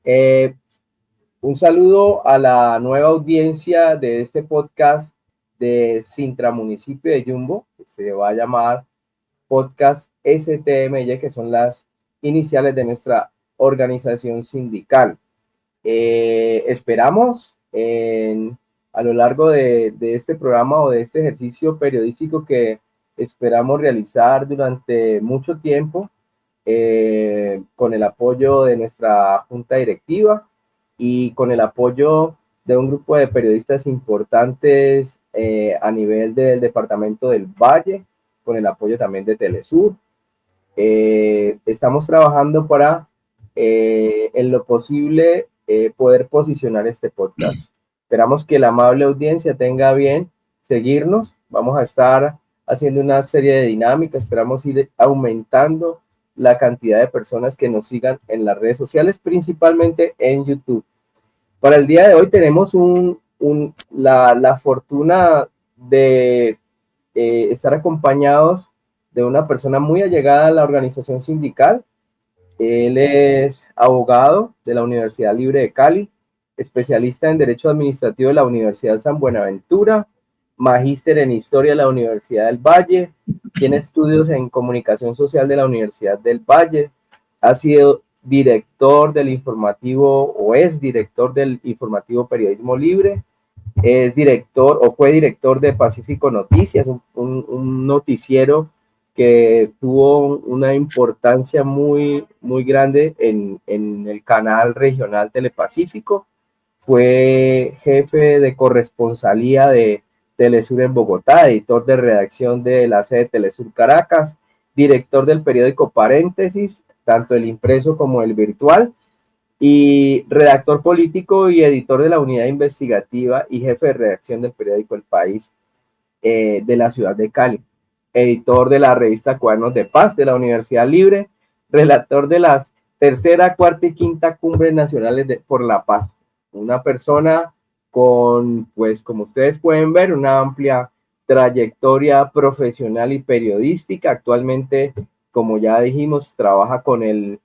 Eh, un saludo a la nueva audiencia de este podcast de Sintra Municipio de Yumbo, que se va a llamar Podcast STMY, que son las iniciales de nuestra organización sindical. Esperamos a lo largo de este programa o de este ejercicio periodístico que esperamos realizar durante mucho tiempo, con el apoyo de nuestra junta directiva y con el apoyo de un grupo de periodistas importantes a nivel del departamento del Valle, con el apoyo también de Telesur. Estamos trabajando para, en lo posible, poder posicionar este podcast. Esperamos que la amable audiencia tenga bien seguirnos. Vamos a estar haciendo una serie de dinámicas. Esperamos ir aumentando la cantidad de personas que nos sigan en las redes sociales, principalmente en YouTube. Para el día de hoy tenemos la fortuna de estar acompañados de una persona muy allegada a la organización sindical. Él es abogado de la Universidad Libre de Cali, especialista en Derecho Administrativo de la Universidad San Buenaventura, magíster en Historia de la Universidad del Valle, tiene estudios en Comunicación Social de la Universidad del Valle, ha sido director del informativo o es director del informativo Periodismo Libre, es director o fue director de Pacífico Noticias, un noticiero que tuvo una importancia muy grande en el canal regional Telepacífico. Fue jefe de corresponsalía de Telesur en Bogotá, editor de redacción de la sede de Telesur Caracas, director del periódico Paréntesis, tanto el impreso como el virtual, y redactor político y editor de la unidad investigativa y jefe de redacción del periódico El País, de la ciudad de Cali, editor de la revista Cuadernos de Paz de la Universidad Libre, relator de las tercera, cuarta y quinta cumbres nacionales por la paz. Una persona con, pues como ustedes pueden ver, una amplia trayectoria profesional y periodística. Actualmente, como ya dijimos, trabaja con el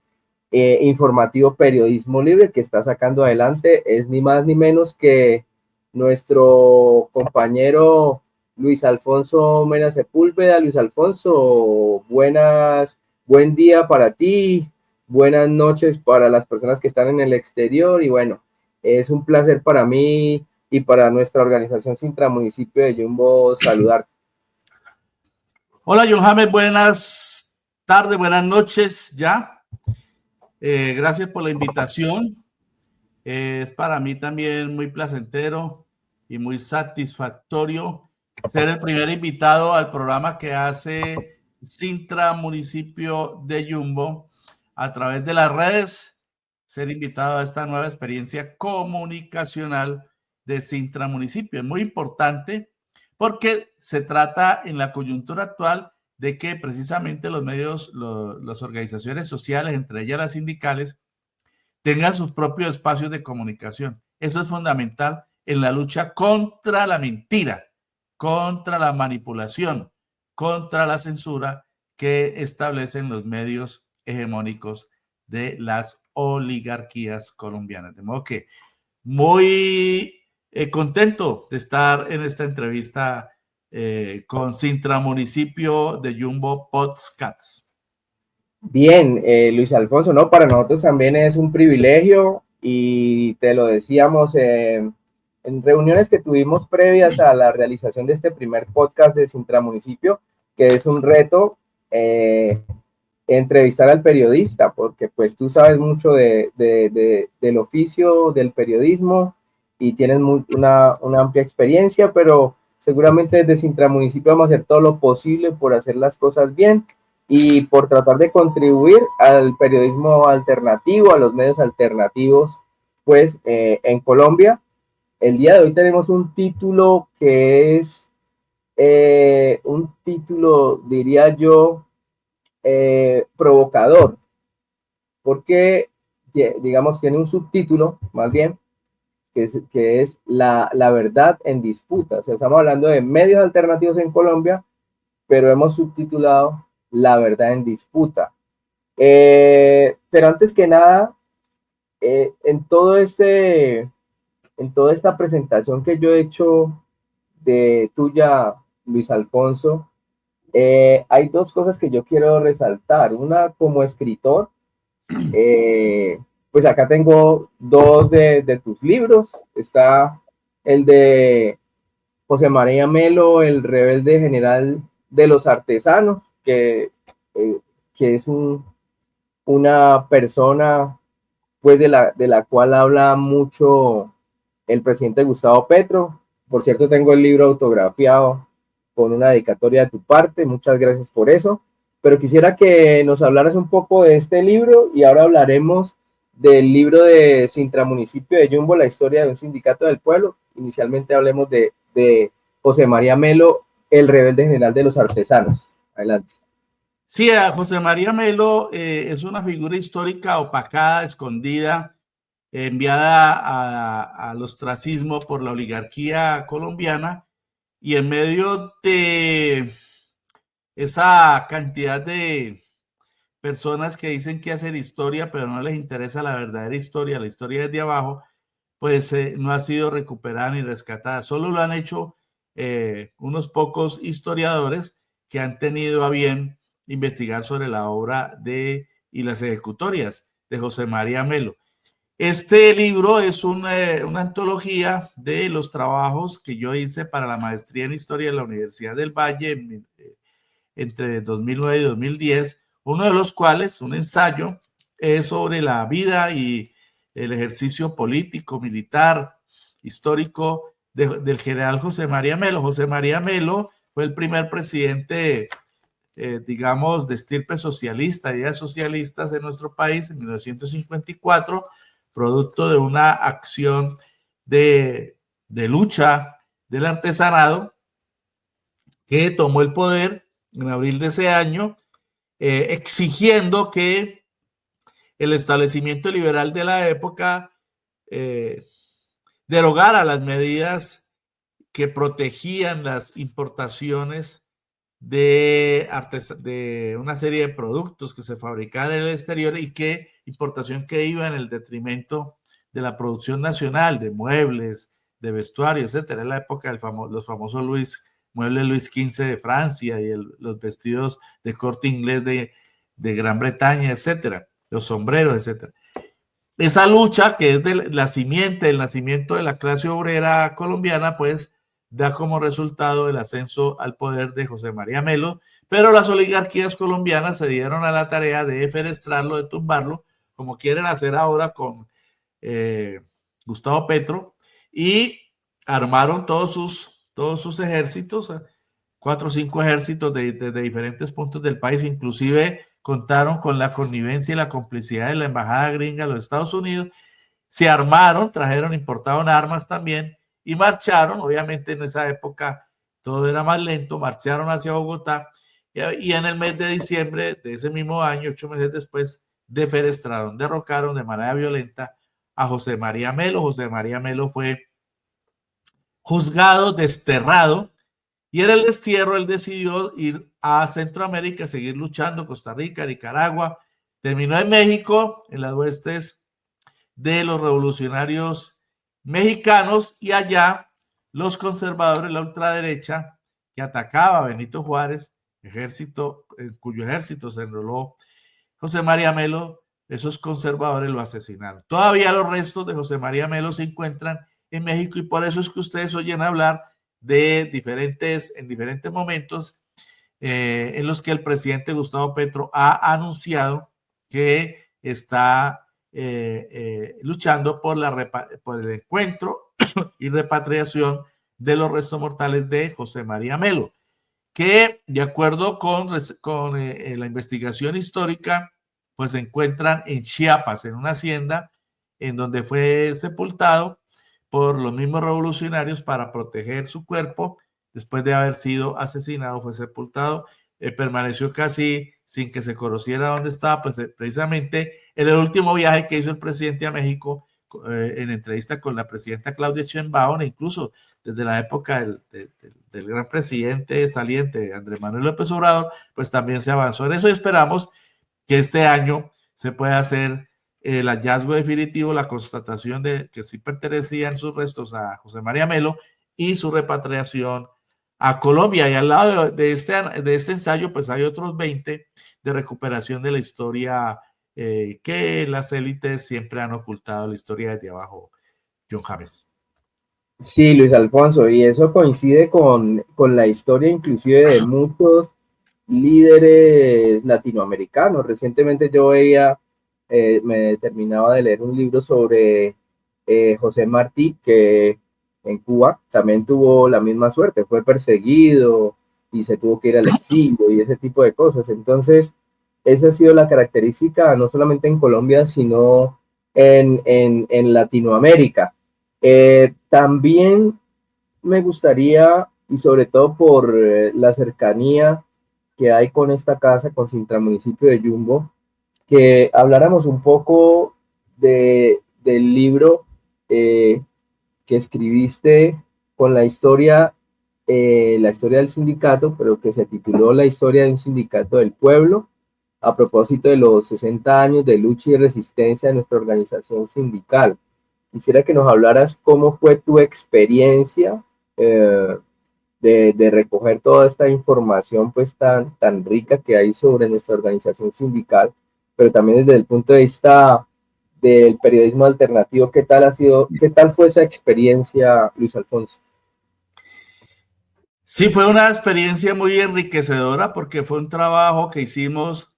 informativo Periodismo Libre, que está sacando adelante. Es ni más ni menos que nuestro compañero Luis Alfonso Mena Sepúlveda. Luis Alfonso, buen día para ti, buenas noches para las personas que están en el exterior, y bueno, es un placer para mí y para nuestra organización Sintra Municipio de Yumbo saludarte. Hola, John James, buenas tardes, buenas noches ya. Gracias por la invitación. Es para mí también muy placentero y muy satisfactorio ser el primer invitado al programa que hace Sintra Municipio de Yumbo a través de las redes, ser invitado a esta nueva experiencia comunicacional de Sintra Municipio. Es muy importante porque se trata en la coyuntura actual de que precisamente los medios, las organizaciones sociales, entre ellas las sindicales, tengan sus propios espacios de comunicación. Eso es fundamental en la lucha contra la mentira, contra la manipulación, contra la censura que establecen los medios hegemónicos de las oligarquías colombianas. De modo que muy contento de estar en esta entrevista con Sintra Municipio de Yumbo Podcast. Bien, Luis Alfonso, no, para nosotros también es un privilegio y te lo decíamos en reuniones que tuvimos previas a la realización de este primer podcast de Sintra Municipio, que es un reto entrevistar al periodista, porque pues tú sabes mucho del oficio del periodismo y tienes una amplia experiencia, pero seguramente desde Sintra Municipio vamos a hacer todo lo posible por hacer las cosas bien y por tratar de contribuir al periodismo alternativo, a los medios alternativos, pues en Colombia. El día de hoy tenemos un título que es un título, diría yo, provocador, porque, digamos, tiene un subtítulo, más bien, que es la verdad en disputa. O sea, estamos hablando de medios alternativos en Colombia, pero hemos subtitulado La verdad en disputa. Pero antes que nada, en en toda esta presentación que yo he hecho de tuya, Luis Alfonso, hay dos cosas que yo quiero resaltar. Una, como escritor, eh, pues acá tengo dos de tus libros. Está el de José María Melo, el rebelde general de los artesanos, eh, que es una persona pues de la cual habla mucho el presidente Gustavo Petro. Por cierto, tengo el libro autografiado con una dedicatoria de tu parte, muchas gracias por eso. Pero quisiera que nos hablaras un poco de este libro y ahora hablaremos del libro de Sintra Municipio de Yumbo, la historia de un sindicato del pueblo. Inicialmente hablemos de José María Melo, el rebelde general de los artesanos. Adelante. Sí, a José María Melo es una figura histórica opacada, escondida, enviada al ostracismo por la oligarquía colombiana, y en medio de esa cantidad de personas que dicen que hacen historia, pero no les interesa la verdadera historia, la historia desde abajo, pues no ha sido recuperada ni rescatada. Solo lo han hecho unos pocos historiadores que han tenido a bien investigar sobre la obra y las ejecutorias de José María Melo. Este libro es una antología de los trabajos que yo hice para la maestría en historia de la Universidad del Valle entre 2009 y 2010, uno de los cuales, un ensayo, es sobre la vida y el ejercicio político, militar, histórico del general José María Melo. José María Melo fue el primer presidente, digamos, de estirpe socialista, ideas socialistas en nuestro país en 1954, producto de una acción de lucha del artesanado que tomó el poder en abril de ese año, exigiendo que el establecimiento liberal de la época eh, derogara las medidas que protegían las importaciones de una serie de productos que se fabricaban en el exterior y que importación que iba en el detrimento de la producción nacional, de muebles, de vestuario, etcétera. En la época de los famosos muebles Luis XV de Francia y los vestidos de corte inglés de Gran Bretaña, etcétera, los sombreros, etcétera. Esa lucha, que es el nacimiento de la clase obrera colombiana, pues da como resultado el ascenso al poder de José María Melo, pero las oligarquías colombianas se dieron a la tarea de fenestrarlo, de tumbarlo, como quieren hacer ahora con Gustavo Petro, y armaron todos sus ejércitos, 4 o 5 ejércitos de diferentes puntos del país, inclusive contaron con la connivencia y la complicidad de la embajada gringa de los Estados Unidos, se armaron, importaron armas también y marcharon. Obviamente en esa época todo era más lento, marcharon hacia Bogotá y en el mes de diciembre de ese mismo año, 8 meses después, defenestraron, derrocaron de manera violenta a José María Melo. José María Melo fue juzgado, desterrado, y en el destierro él decidió ir a Centroamérica, seguir luchando, Costa Rica, Nicaragua, terminó en México, en las huestes de los revolucionarios mexicanos, y allá los conservadores, la ultraderecha, que atacaba a Benito Juárez, en cuyo ejército se enroló José María Melo, esos conservadores lo asesinaron. Todavía los restos de José María Melo se encuentran en México y por eso es que ustedes oyen hablar en diferentes momentos en los que el presidente Gustavo Petro ha anunciado que está luchando por el encuentro y repatriación de los restos mortales de José María Melo, que de acuerdo con la investigación histórica, pues se encuentran en Chiapas, en una hacienda en donde fue sepultado por los mismos revolucionarios para proteger su cuerpo. Después de haber sido asesinado, fue sepultado, permaneció casi sin que se conociera dónde estaba, pues precisamente en el último viaje que hizo el presidente a México, en entrevista con la presidenta Claudia Sheinbaum, e incluso desde la época del gran presidente saliente Andrés Manuel López Obrador, pues también se avanzó en eso y esperamos que este año se pueda hacer el hallazgo definitivo, la constatación de que sí pertenecían sus restos a José María Melo y su repatriación a Colombia. Y al lado de este ensayo, pues hay otros 20 de recuperación de la historia que las élites siempre han ocultado, la historia desde abajo, John James. Sí, Luis Alfonso, y eso coincide con la historia inclusive de muchos líderes latinoamericanos. Recientemente yo veía, me terminaba de leer un libro sobre José Martí, que en Cuba también tuvo la misma suerte, fue perseguido y se tuvo que ir al exilio y ese tipo de cosas. Entonces, esa ha sido la característica, no solamente en Colombia, sino en Latinoamérica. También me gustaría, y sobre todo por la cercanía que hay con esta casa, con Sintra Municipio de Yumbo, que habláramos un poco del libro eh, que escribiste con la historia del sindicato, pero que se tituló La historia de un sindicato del pueblo, a propósito de los 60 años de lucha y resistencia de nuestra organización sindical. Quisiera que nos hablaras cómo fue tu experiencia eh, de recoger toda esta información pues tan rica que hay sobre nuestra organización sindical, pero también desde el punto de vista del periodismo alternativo, qué tal fue esa experiencia, Luis Alfonso? Sí, fue una experiencia muy enriquecedora porque fue un trabajo que hicimos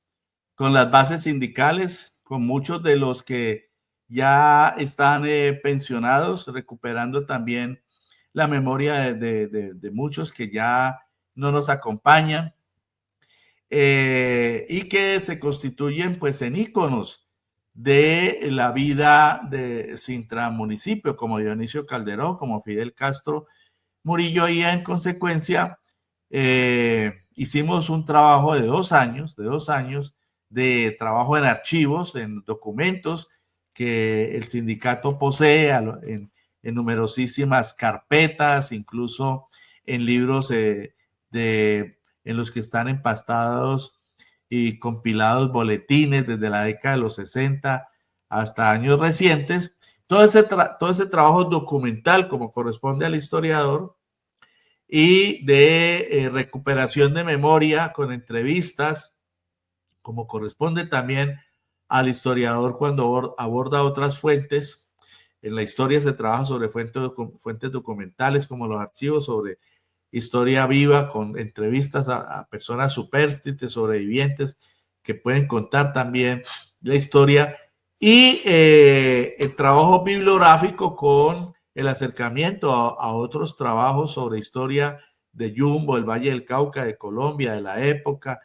con las bases sindicales, con muchos de los que ya están pensionados, recuperando también la memoria de muchos que ya no nos acompañan y que se constituyen pues en íconos de la vida de Sintra municipio, como Dionisio Calderón, como Fidel Castro Murillo, y en consecuencia hicimos un trabajo de 2 años, de trabajo en archivos, en documentos que el sindicato posee en numerosísimas carpetas, incluso en libros en los que están empastados y compilados boletines desde la década de los 60 hasta años recientes. Todo ese trabajo documental, como corresponde al historiador, y de recuperación de memoria con entrevistas, como corresponde también al historiador cuando aborda otras fuentes. En la historia se trabaja sobre fuentes documentales como los archivos, sobre historia viva con entrevistas a personas supérstites, sobrevivientes, que pueden contar también la historia, y el trabajo bibliográfico con el acercamiento a otros trabajos sobre historia de Yumbo, el Valle del Cauca, de Colombia, de la época,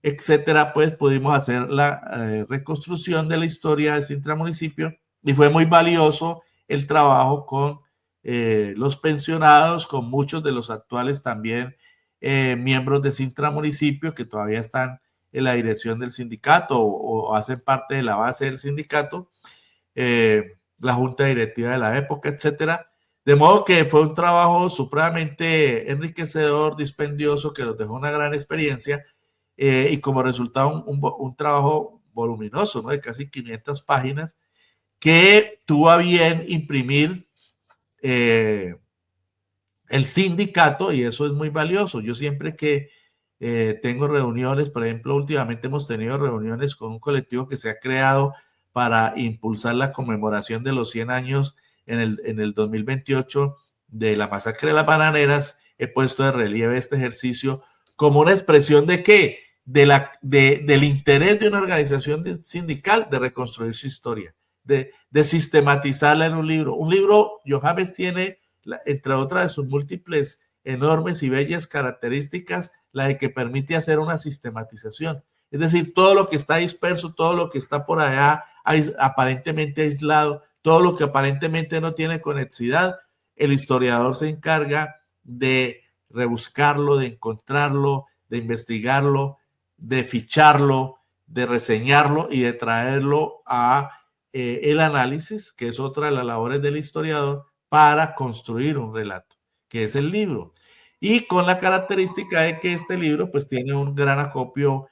etcétera. Pues pudimos hacer la reconstrucción de la historia de Sintra Municipio, y fue muy valioso el trabajo con los pensionados, con muchos de los actuales también miembros de Sintra Municipio que todavía están en la dirección del sindicato o hacen parte de la base del sindicato, la junta directiva de la época, etcétera. De modo que fue un trabajo supremamente enriquecedor, dispendioso, que nos dejó una gran experiencia y como resultado un trabajo voluminoso, ¿no? De casi 500 páginas que tuvo a bien imprimir el sindicato, y eso es muy valioso. Yo siempre que tengo reuniones, por ejemplo, últimamente hemos tenido reuniones con un colectivo que se ha creado para impulsar la conmemoración de los 100 años en el 2028 de la masacre de las bananeras. He puesto de relieve este ejercicio como una expresión de qué, del interés de una organización sindical de reconstruir su historia, de sistematizarla en un libro. Un libro, Johannes, tiene, entre otras de sus múltiples, enormes y bellas características, la de que permite hacer una sistematización. Es decir, todo lo que está disperso, todo lo que está por allá aparentemente aislado, todo lo que aparentemente no tiene conexidad, el historiador se encarga de rebuscarlo, de encontrarlo, de investigarlo, de ficharlo, de reseñarlo y de traerlo a el análisis, que es otra de las labores del historiador, para construir un relato, que es el libro. Y con la característica de que este libro pues tiene un gran acopio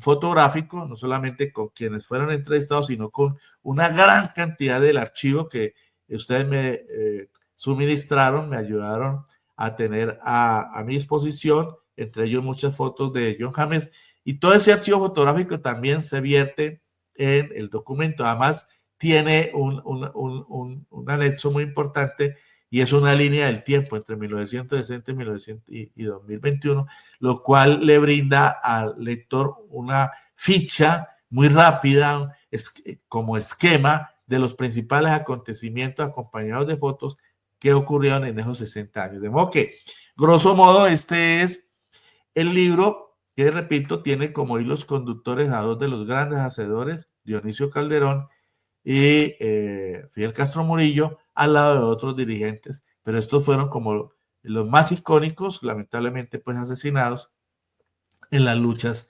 fotográfico, no solamente con quienes fueron entrevistados, sino con una gran cantidad del archivo que ustedes me suministraron, me ayudaron a tener a mi disposición, entre ellos muchas fotos de John James, y todo ese archivo fotográfico también se vierte en el documento. Además, tiene un anexo muy importante y es una línea del tiempo entre 1960 y 2021, lo cual le brinda al lector una ficha muy rápida como esquema de los principales acontecimientos acompañados de fotos que ocurrieron en esos 60 años. De modo que, grosso modo, este es el libro que, repito, tiene como hilos conductores a dos de los grandes hacedores, Dionisio Calderón y Fidel Castro Murillo, al lado de otros dirigentes, pero estos fueron como los más icónicos, lamentablemente pues asesinados en las luchas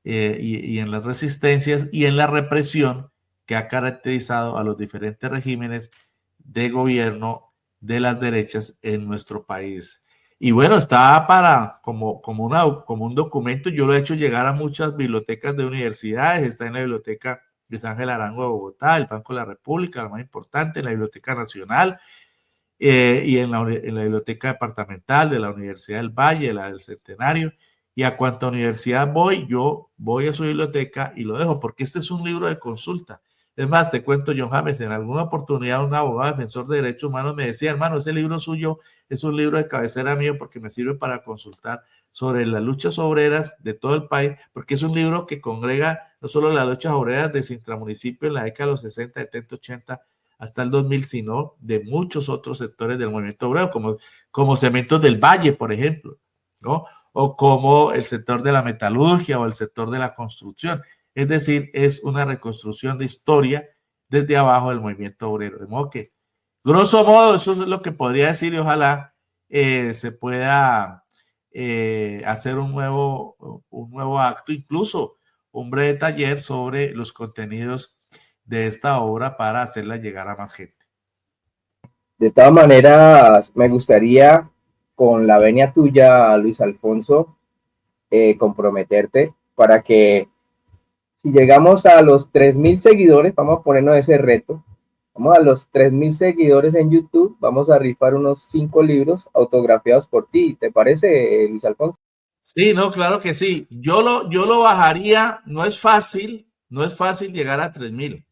y en las resistencias y en la represión que ha caracterizado a los diferentes regímenes de gobierno de las derechas en nuestro país. Y bueno, está como un documento, yo lo he hecho llegar a muchas bibliotecas de universidades, está en la biblioteca Luis Ángel Arango de Bogotá, el Banco de la República, la más importante, en la Biblioteca Nacional, y en la Biblioteca Departamental de la Universidad del Valle, la del Centenario, y a cuanta universidad voy, yo voy a su biblioteca y lo dejo, porque este es un libro de consulta. Es más, te cuento, John James, en alguna oportunidad un abogado defensor de derechos humanos me decía, hermano, ese libro suyo es un libro de cabecera mío porque me sirve para consultar sobre las luchas obreras de todo el país, porque es un libro que congrega no solo las luchas obreras de Sintramunicipio en la década de los 60, 70, 80, hasta el 2000, sino de muchos otros sectores del movimiento obrero, como Cementos del Valle, por ejemplo, ¿no? O como el sector de la metalurgia o el sector de la construcción. Es decir, es una reconstrucción de historia desde abajo del movimiento obrero. De modo que, grosso modo, eso es lo que podría decir y ojalá se pueda hacer un nuevo acto, incluso un breve taller sobre los contenidos de esta obra para hacerla llegar a más gente. De todas maneras, me gustaría, con la venia tuya, Luis Alfonso, comprometerte para que si llegamos a los 3.000 seguidores, vamos a ponernos ese reto, vamos a los 3.000 seguidores en YouTube, vamos a rifar unos 5 libros autografiados por ti. ¿Te parece, Luis Alfonso? Sí, no, claro que sí. Yo lo bajaría, no es fácil llegar a 3.000.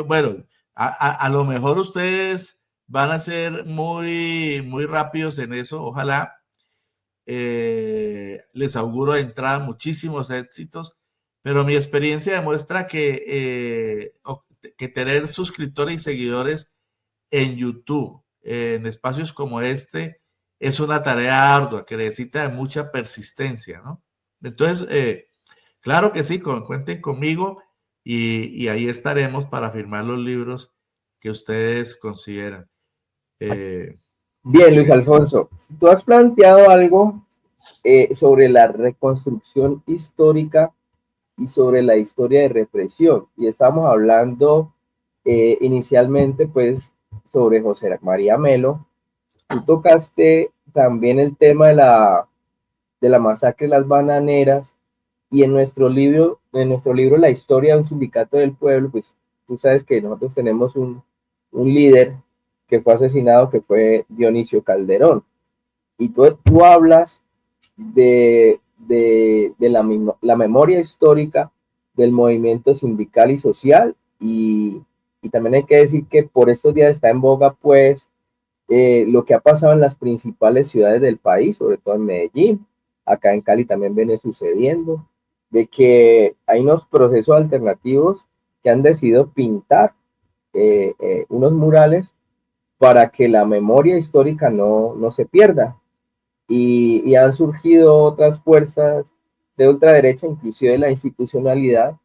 Bueno, a lo mejor ustedes van a ser muy, muy rápidos en eso, ojalá. Les auguro de entrada muchísimos éxitos, pero mi experiencia demuestra que tener suscriptores y seguidores en YouTube, en espacios como este, es una tarea ardua que necesita de mucha persistencia, ¿no? Entonces, claro que sí, cuenten conmigo y ahí estaremos para firmar los libros que ustedes consideran. Bien, Luis Alfonso, tú has planteado algo sobre la reconstrucción histórica y sobre la historia de represión. Y estamos hablando inicialmente, pues, sobre José María Melo. Tú tocaste también el tema de la masacre de las bananeras y en nuestro libro La historia de un sindicato del pueblo, pues tú sabes que nosotros tenemos un líder que fue asesinado, que fue Dionisio Calderón. Y tú hablas de la memoria histórica del movimiento sindical y social y también hay que decir que por estos días está en boga pues lo que ha pasado en las principales ciudades del país, sobre todo en Medellín, acá en Cali también viene sucediendo, de que hay unos procesos alternativos que han decidido pintar unos murales para que la memoria histórica no se pierda. Y han surgido otras fuerzas de ultraderecha, inclusive la institucionalidad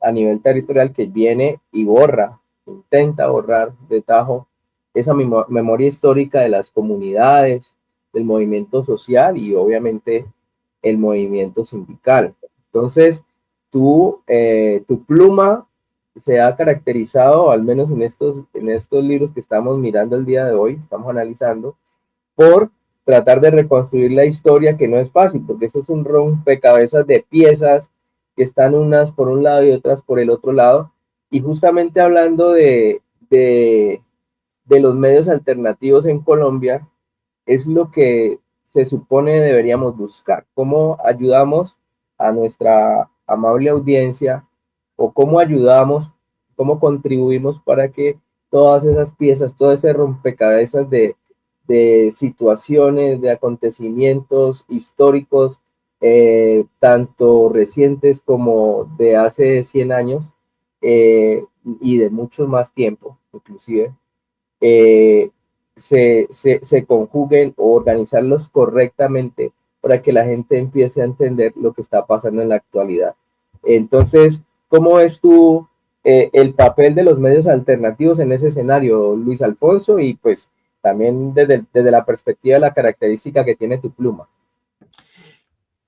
a nivel territorial que viene y intenta borrar de tajo esa memoria histórica de las comunidades, del movimiento social y obviamente el movimiento sindical. Entonces, tu pluma se ha caracterizado, al menos en estos libros que estamos mirando el día de hoy, estamos analizando, por tratar de reconstruir la historia, que no es fácil, porque eso es un rompecabezas de piezas que están unas por un lado y otras por el otro lado. Y justamente hablando de los medios alternativos en Colombia, es lo que se supone deberíamos buscar. ¿Cómo ayudamos a nuestra amable audiencia o cómo ayudamos, cómo contribuimos para que todas esas piezas, todo ese rompecabezas de situaciones, de acontecimientos históricos, tanto recientes como de hace 100 años y de mucho más tiempo, inclusive, eh, se conjuguen o organizarlos correctamente para que la gente empiece a entender lo que está pasando en la actualidad. Entonces, ¿cómo ves tú el papel de los medios alternativos en ese escenario, Luis Alfonso? Y pues también desde la perspectiva de la característica que tiene tu pluma.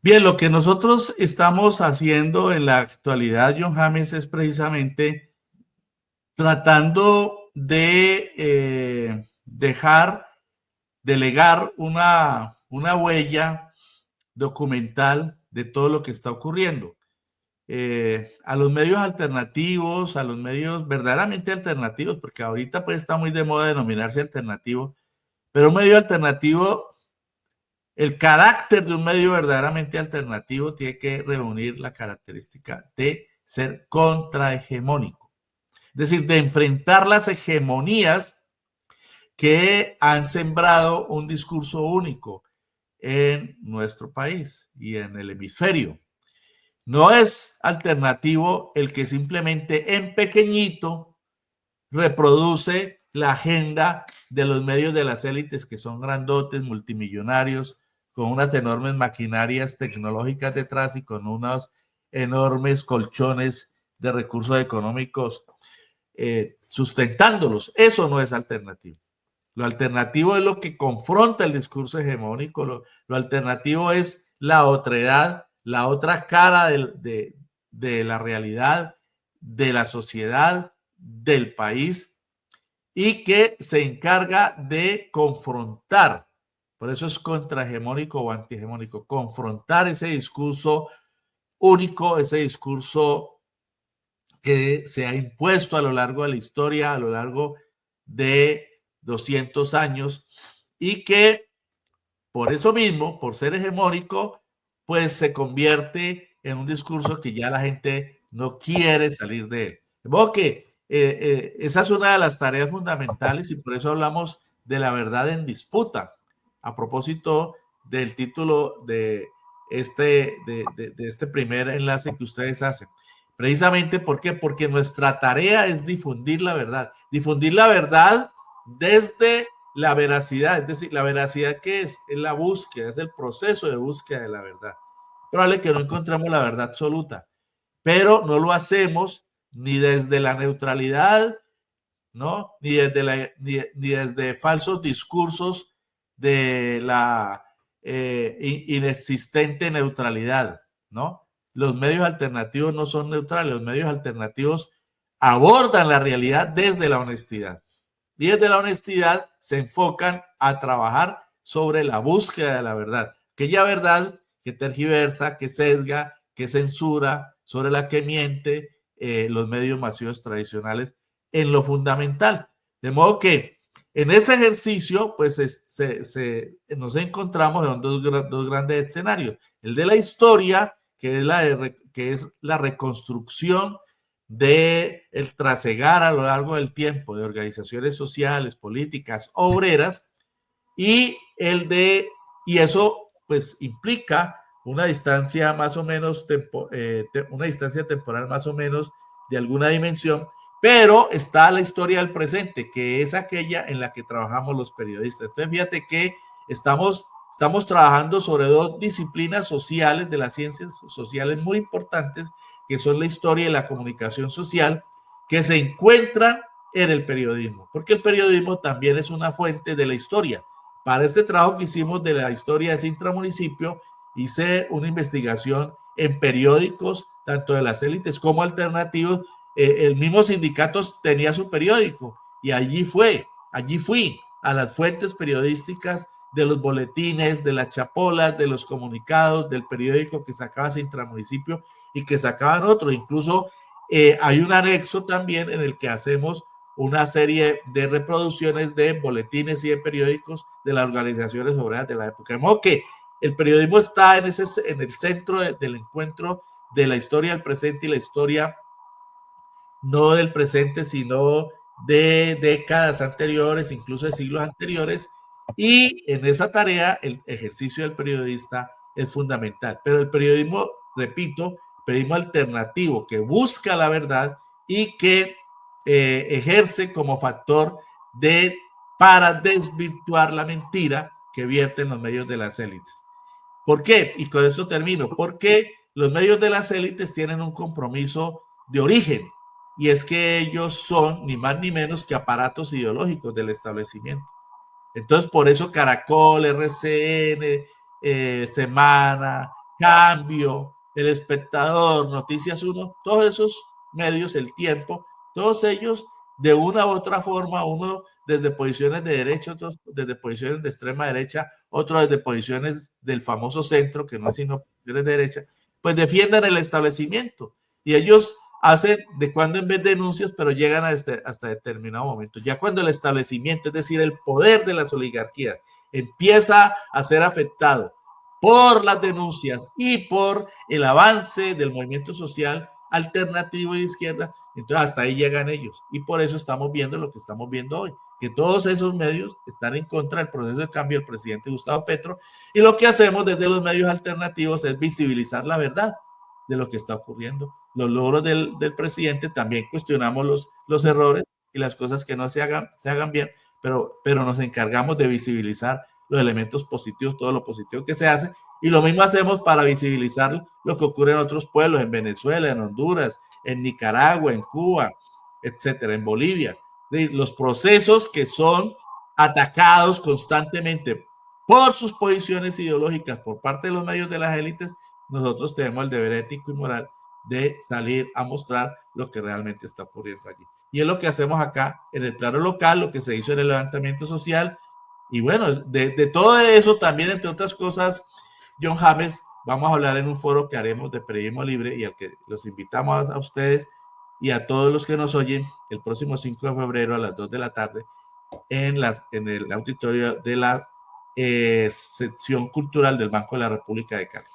Bien, lo que nosotros estamos haciendo en la actualidad, John James, es precisamente tratando de legar una huella documental de todo lo que está ocurriendo. A los medios alternativos, a los medios verdaderamente alternativos, porque ahorita pues está muy de moda denominarse alternativo, pero un medio alternativo, el carácter de un medio verdaderamente alternativo tiene que reunir la característica de ser contrahegemónico, es decir, de enfrentar las hegemonías que han sembrado un discurso único en nuestro país y en el hemisferio. No es alternativo el que simplemente en pequeñito reproduce la agenda de los medios de las élites que son grandotes, multimillonarios, con unas enormes maquinarias tecnológicas detrás y con unos enormes colchones de recursos económicos sustentándolos. Eso no es alternativo. Lo alternativo es lo que confronta el discurso hegemónico, lo alternativo es la otredad, la otra cara de la realidad, de la sociedad, del país, y que se encarga de confrontar, por eso es contrahegemónico o antihegemónico, confrontar ese discurso único, ese discurso que se ha impuesto a lo largo de la historia, a lo largo de 200 años, y que por eso mismo, por ser hegemónico, pues se convierte en un discurso que ya la gente no quiere salir de él. De modo que esa es una de las tareas fundamentales y por eso hablamos de la verdad en disputa, a propósito del título de este primer enlace que ustedes hacen. Precisamente, ¿por qué? Porque nuestra tarea es difundir la verdad desde la veracidad, es decir, la veracidad ¿qué es? Es la búsqueda, es el proceso de búsqueda de la verdad. Probable que no encontremos la verdad absoluta, pero no lo hacemos ni desde la neutralidad, ¿no? Ni desde falsos discursos de la inexistente neutralidad, ¿no? Los medios alternativos no son neutrales, los medios alternativos abordan la realidad desde la honestidad. Y desde la honestidad se enfocan a trabajar sobre la búsqueda de la verdad. Aquella verdad que tergiversa, que sesga, que censura, sobre la que miente los medios masivos tradicionales en lo fundamental. De modo que en ese ejercicio, pues nos encontramos en dos grandes escenarios. El de la historia, que es la reconstrucción de el trasegar a lo largo del tiempo de organizaciones sociales, políticas, obreras, y eso pues implica una distancia más o menos, una distancia temporal más o menos de alguna dimensión, pero está la historia del presente, que es aquella en la que trabajamos los periodistas. Entonces fíjate que estamos trabajando sobre dos disciplinas sociales de las ciencias sociales muy importantes, que son la historia y la comunicación social, que se encuentran en el periodismo, porque el periodismo también es una fuente de la historia. Para este trabajo que hicimos de la historia de Sintra Municipio, hice una investigación en periódicos, tanto de las élites como alternativos. El mismo sindicato tenía su periódico y allí fui a las fuentes periodísticas de los boletines, de las chapolas, de los comunicados, del periódico que sacaba ese intramunicipio y que sacaban otro. Incluso hay un anexo también en el que hacemos una serie de reproducciones de boletines y de periódicos de las organizaciones obreras de la época. De modo que el periodismo está en el centro del encuentro de la historia del presente y la historia no del presente, sino de décadas anteriores, incluso de siglos anteriores, y en esa tarea el ejercicio del periodista es fundamental. Pero el periodismo, repito, periodismo alternativo que busca la verdad y que ejerce como factor para desvirtuar la mentira que vierten los medios de las élites. ¿Por qué? Y con eso termino. Porque los medios de las élites tienen un compromiso de origen, y es que ellos son ni más ni menos que aparatos ideológicos del establecimiento. Entonces, por eso Caracol, RCN, Semana, Cambio, El Espectador, Noticias 1, todos esos medios, El Tiempo, todos ellos de una u otra forma, uno desde posiciones de derecha, otros desde posiciones de extrema derecha, otros desde posiciones del famoso centro, que no es sino posiciones de derecha, pues defienden el establecimiento. Y ellos hacen de cuando en vez denuncias, pero llegan hasta determinado momento. Ya cuando el establecimiento, es decir, el poder de las oligarquías, empieza a ser afectado por las denuncias y por el avance del movimiento social alternativo y de izquierda, entonces hasta ahí llegan ellos. Y por eso estamos viendo lo que estamos viendo hoy, que todos esos medios están en contra del proceso de cambio del presidente Gustavo Petro, y lo que hacemos desde los medios alternativos es visibilizar la verdad de lo que está ocurriendo, los logros del presidente. También cuestionamos los errores y las cosas que no se hagan bien, pero nos encargamos de visibilizar los elementos positivos, todo lo positivo que se hace, y lo mismo hacemos para visibilizar lo que ocurre en otros pueblos, en Venezuela, en Honduras, en Nicaragua, en Cuba, etcétera, en Bolivia. Los procesos que son atacados constantemente por sus posiciones ideológicas por parte de los medios de las élites, nosotros tenemos el deber ético y moral de salir a mostrar lo que realmente está ocurriendo allí. Y es lo que hacemos acá en el plano local, lo que se hizo en el levantamiento social. Y bueno, de todo eso también, entre otras cosas, John James, vamos a hablar en un foro que haremos de periodismo libre y al que los invitamos a ustedes y a todos los que nos oyen el próximo 5 de febrero a las 2 de la tarde en el auditorio de la sección cultural del Banco de la República de Cali.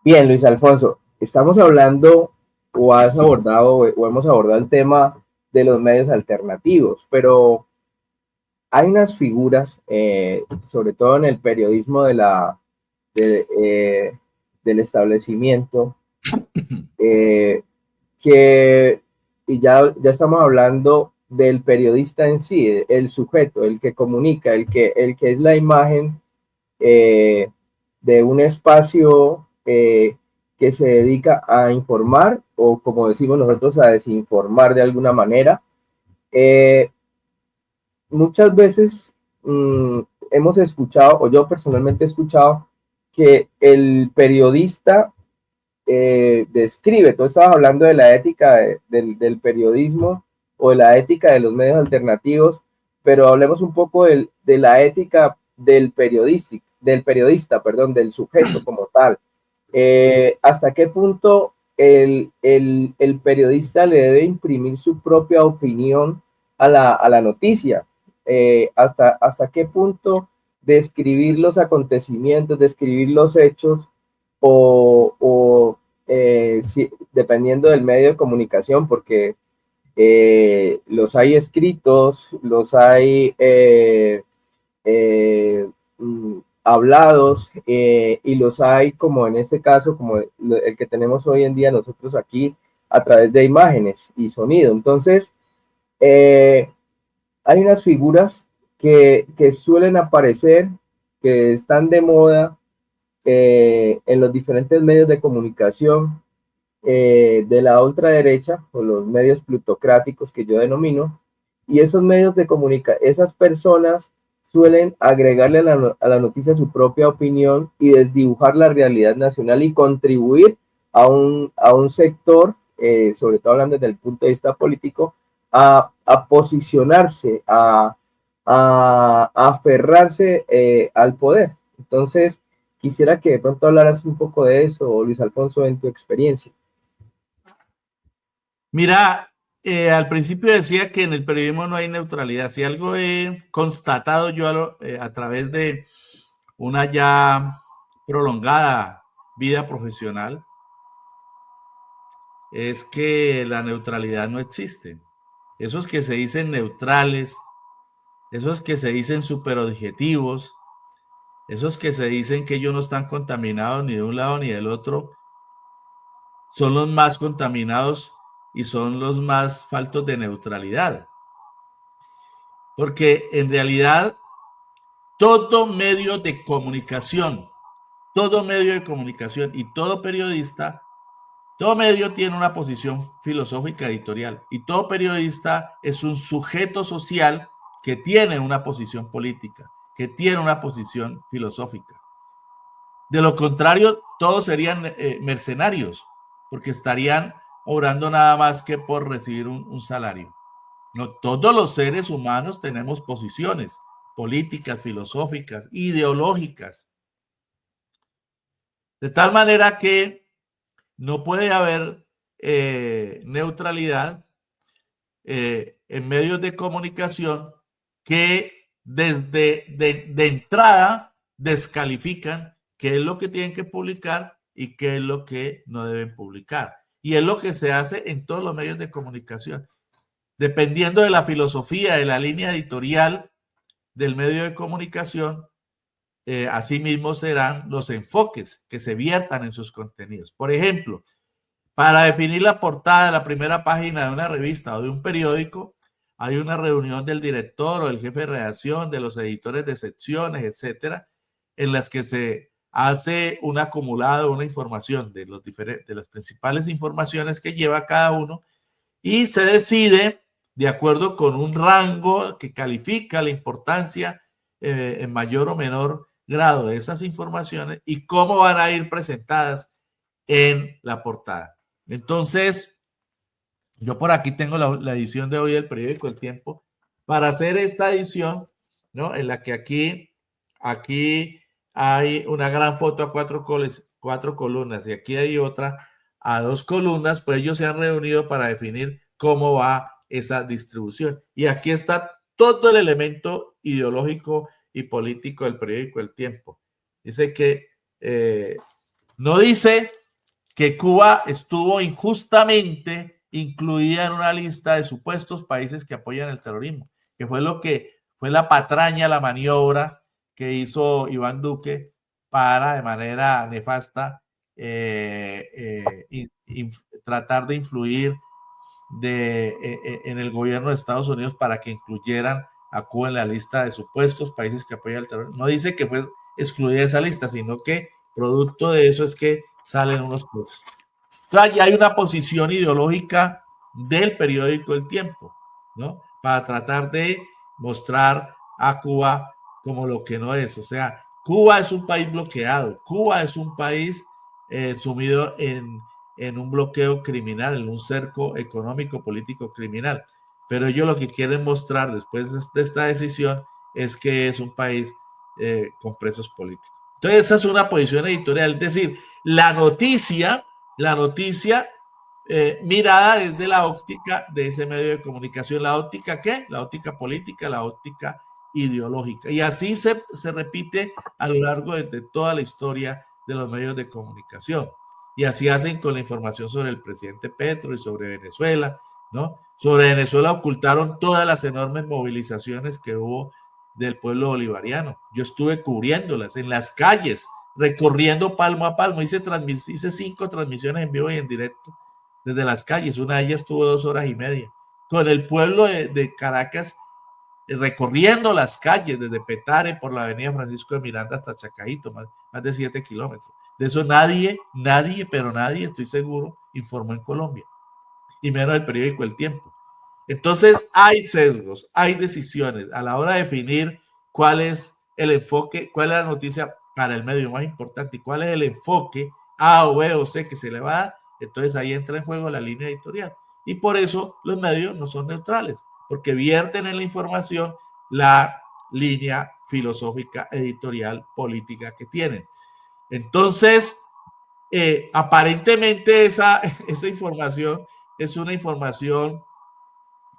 Bien, Luis Alfonso, estamos hablando o has abordado o hemos abordado el tema de los medios alternativos, pero hay unas figuras, sobre todo en el periodismo del establecimiento, y ya estamos hablando del periodista en sí, el sujeto, el que comunica, el que es la imagen de un espacio que se dedica a informar, o como decimos nosotros, a desinformar de alguna manera. Muchas veces hemos escuchado, o yo personalmente he escuchado, que el periodista describe, tú estabas hablando de la ética del periodismo o de la ética de los medios alternativos, pero hablemos un poco de la ética del periodista, perdón, del sujeto como tal. ¿Hasta qué punto el periodista le debe imprimir su propia opinión a la noticia? ¿Hasta qué punto describir los acontecimientos, describir los hechos, dependiendo del medio de comunicación, porque los hay escritos, los hay hablados, y los hay, como en este caso, como el que tenemos hoy en día nosotros aquí, a través de imágenes y sonido. Entonces, hay unas figuras que suelen aparecer, que están de moda en los diferentes medios de comunicación de la ultraderecha, o los medios plutocráticos que yo denomino, y esos medios de comunicación, esas personas suelen agregarle a la noticia su propia opinión y desdibujar la realidad nacional y contribuir a un sector, sobre todo hablando desde el punto de vista político, a posicionarse, a a aferrarse al poder. Entonces, quisiera que de pronto hablaras un poco de eso, Luis Alfonso, en tu experiencia. Mira, al principio decía que en el periodismo no hay neutralidad. Si algo he constatado yo a través de una ya prolongada vida profesional, es que la neutralidad no existe. Esos que se dicen neutrales, esos que se dicen superobjetivos, esos que se dicen que ellos no están contaminados ni de un lado ni del otro, son los más contaminados y son los más faltos de neutralidad. Porque en realidad todo medio de comunicación y todo periodista, todo medio tiene una posición filosófica editorial y todo periodista es un sujeto social que tiene una posición política, que tiene una posición filosófica. De lo contrario, todos serían mercenarios, porque estarían obrando nada más que por recibir un salario. No, todos los seres humanos tenemos posiciones políticas, filosóficas, ideológicas, de tal manera que no puede haber neutralidad en medios de comunicación que desde de entrada descalifican qué es lo que tienen que publicar y qué es lo que no deben publicar. Y es lo que se hace en todos los medios de comunicación. Dependiendo de la filosofía, de la línea editorial del medio de comunicación, asimismo serán los enfoques que se viertan en sus contenidos. Por ejemplo, para definir la portada de la primera página de una revista o de un periódico, hay una reunión del director o del jefe de redacción, de los editores de secciones, etcétera, en las que se hace un acumulado, una información de las principales informaciones que lleva cada uno y se decide de acuerdo con un rango que califica la importancia en mayor o menor grado de esas informaciones y cómo van a ir presentadas en la portada. Entonces, yo por aquí tengo la edición de hoy del periódico El Tiempo para hacer esta edición, ¿no? En la que aquí hay una gran foto a cuatro columnas y aquí hay otra a 2 columnas, pues ellos se han reunido para definir cómo va esa distribución. Y aquí está todo el elemento ideológico y político del periódico El Tiempo. Dice que no dice que Cuba estuvo injustamente incluida en una lista de supuestos países que apoyan el terrorismo, que fue lo que fue la patraña, la maniobra que hizo Iván Duque para de manera nefasta tratar de influir en el gobierno de Estados Unidos para que incluyeran a Cuba en la lista de supuestos países que apoyan el terrorismo. No dice que fue excluida de esa lista, sino que producto de eso es que salen unos cosas. Entonces, ya hay una posición ideológica del periódico El Tiempo, ¿no? Para tratar de mostrar a Cuba como lo que no es. O sea, Cuba es un país bloqueado, Cuba es un país sumido en un bloqueo criminal, en un cerco económico, político, criminal. Pero ellos lo que quieren mostrar después de esta decisión es que es un país con presos políticos. Entonces, esa es una posición editorial, es decir, la noticia mirada desde la óptica de ese medio de comunicación. ¿La óptica qué? La óptica política, la óptica ideológica. Y así se repite a lo largo de toda la historia de los medios de comunicación. Y así hacen con la información sobre el presidente Petro y sobre Venezuela, ¿no? Sobre Venezuela ocultaron todas las enormes movilizaciones que hubo del pueblo bolivariano. Yo estuve cubriéndolas en las calles, recorriendo palmo a palmo. Hice 5 transmisiones en vivo y en directo desde las calles. Una de ellas tuvo 2 horas y media. Con el pueblo de Caracas recorriendo las calles desde Petare por la avenida Francisco de Miranda hasta Chacaito, más de 7 kilómetros. De eso nadie, pero nadie, estoy seguro, informó en Colombia. Y menos el periódico El Tiempo. Entonces hay sesgos, hay decisiones a la hora de definir cuál es el enfoque, cuál es la noticia para el medio más importante y cuál es el enfoque A o B o C que se le va a dar. Entonces ahí entra en juego la línea editorial. Y por eso los medios no son neutrales, porque vierten en la información la línea filosófica, editorial, política que tienen. Entonces, aparentemente esa información es una información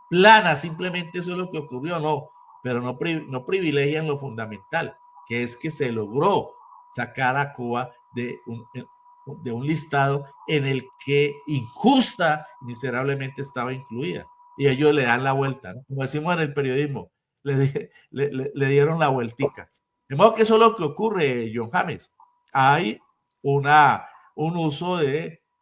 plana, simplemente eso es lo que ocurrió, no, pero no privilegian lo fundamental, que es que se logró sacar a Cuba de un listado en el que injusta, miserablemente estaba incluida. Y ellos le dan la vuelta, ¿no? Como decimos en el periodismo, le dieron la vueltica. De modo que eso es lo que ocurre, John James. Hay un uso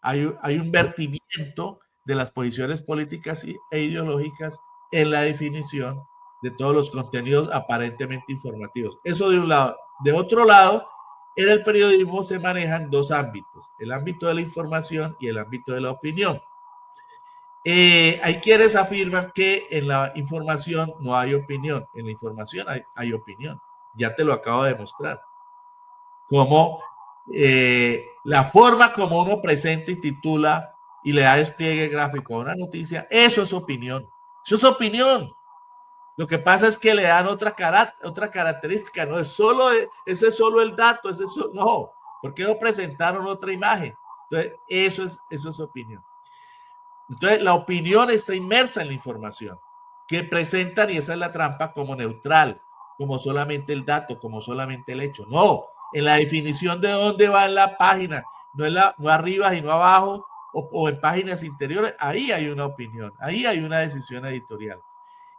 hay un vertimiento de las posiciones políticas e ideológicas en la definición de todos los contenidos aparentemente informativos. Eso de un lado. De otro lado, en el periodismo se manejan dos ámbitos, el ámbito de la información y el ámbito de la opinión. Hay quienes afirman que en la información no hay opinión, en la información hay opinión. Ya te lo acabo de demostrar. Como la forma como uno presenta y titula y le da despliegue gráfico a una noticia, eso es opinión. Eso es opinión. Lo que pasa es que le dan otra característica, no es solo, ese es solo el dato, no, porque no presentaron otra imagen. Entonces, eso es opinión. Entonces, la opinión está inmersa en la información que presentan, y esa es la trampa, como neutral, como solamente el dato, como solamente el hecho. No, en la definición de dónde va en la página, no arriba y no abajo, o en páginas interiores, ahí hay una opinión, ahí hay una decisión editorial.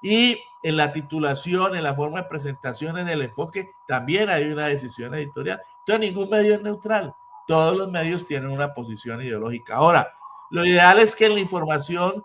Y en la titulación, en la forma de presentación, en el enfoque, también hay una decisión editorial. Entonces, ningún medio es neutral. Todos los medios tienen una posición ideológica. Ahora, lo ideal es que en la información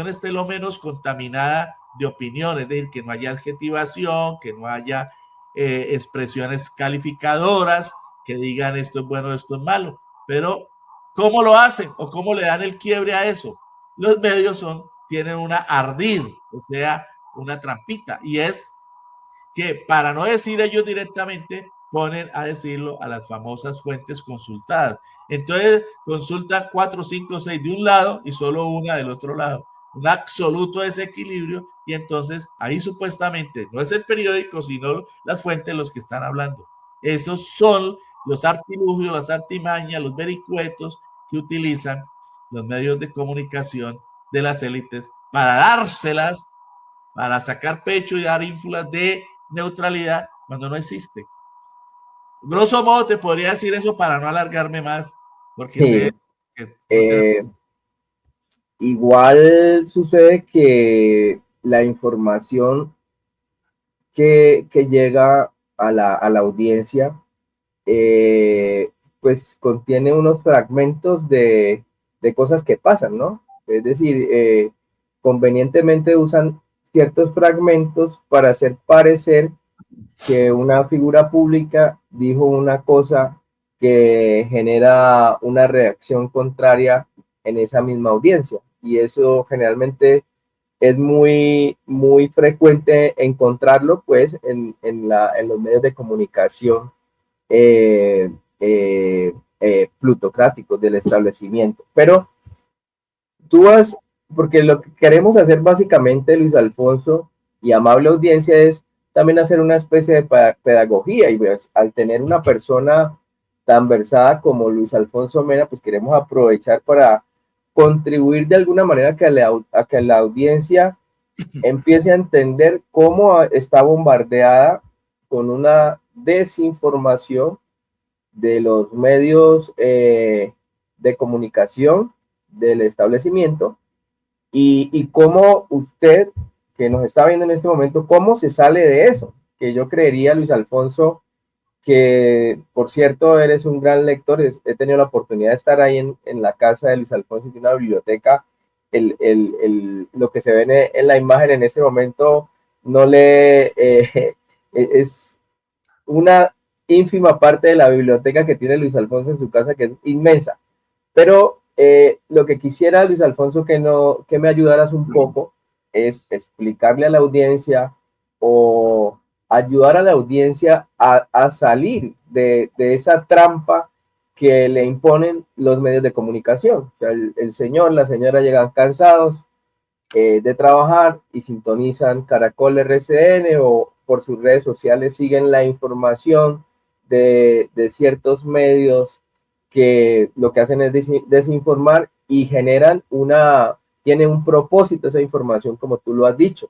esté lo menos contaminada de opiniones, es decir, que no haya adjetivación, que no haya expresiones calificadoras que digan esto es bueno, esto es malo. Pero, ¿cómo lo hacen o cómo le dan el quiebre a eso? Los medios tienen una ardid, o sea, una trampita, y es que para no decir ellos directamente, ponen a decirlo a las famosas fuentes consultadas. Entonces consultan 4, 5, 6 de un lado y solo una del otro lado. Un absoluto desequilibrio, y entonces ahí supuestamente no es el periódico, sino las fuentes los que están hablando. Esos son los artilugios, las artimañas, los vericuetos que utilizan los medios de comunicación de las élites para dárselas, para sacar pecho y dar ínfulas de neutralidad cuando no existe. Grosso modo te podría decir eso para no alargarme más, porque Sí. sé que no tenemos... Igual sucede que la información que llega a la audiencia, pues contiene unos fragmentos de cosas que pasan, ¿no? Es decir, convenientemente usan ciertos fragmentos para hacer parecer que una figura pública dijo una cosa que genera una reacción contraria en esa misma audiencia. Y eso generalmente es muy frecuente encontrarlo pues en los medios de comunicación eh, plutocráticos del establecimiento. Pero tú vas, porque lo que queremos hacer básicamente, Luis Alfonso y amable audiencia, es también hacer una especie de pedagogía, y pues, al tener una persona tan versada como Luis Alfonso Mena, pues queremos aprovechar para contribuir de alguna manera a que la audiencia empiece a entender cómo está bombardeada con una desinformación de los medios de comunicación del establecimiento, y cómo usted, que nos está viendo en este momento, cómo se sale de eso, que yo creería, Luis Alfonso, que por cierto eres un gran lector. He tenido la oportunidad de estar ahí en la casa de Luis Alfonso, en una biblioteca. Lo que se ve en la imagen en ese momento no le es una ínfima parte de la biblioteca que tiene Luis Alfonso en su casa, que es inmensa. Pero lo que quisiera, Luis Alfonso, que me ayudaras un poco, es explicarle a la audiencia, o ayudar a la audiencia a salir de esa trampa que le imponen los medios de comunicación. O sea, el señor, la señora llegan cansados, de trabajar y sintonizan Caracol RCN o por sus redes sociales siguen la información de ciertos medios que lo que hacen es desinformar y tiene un propósito esa información, como tú lo has dicho.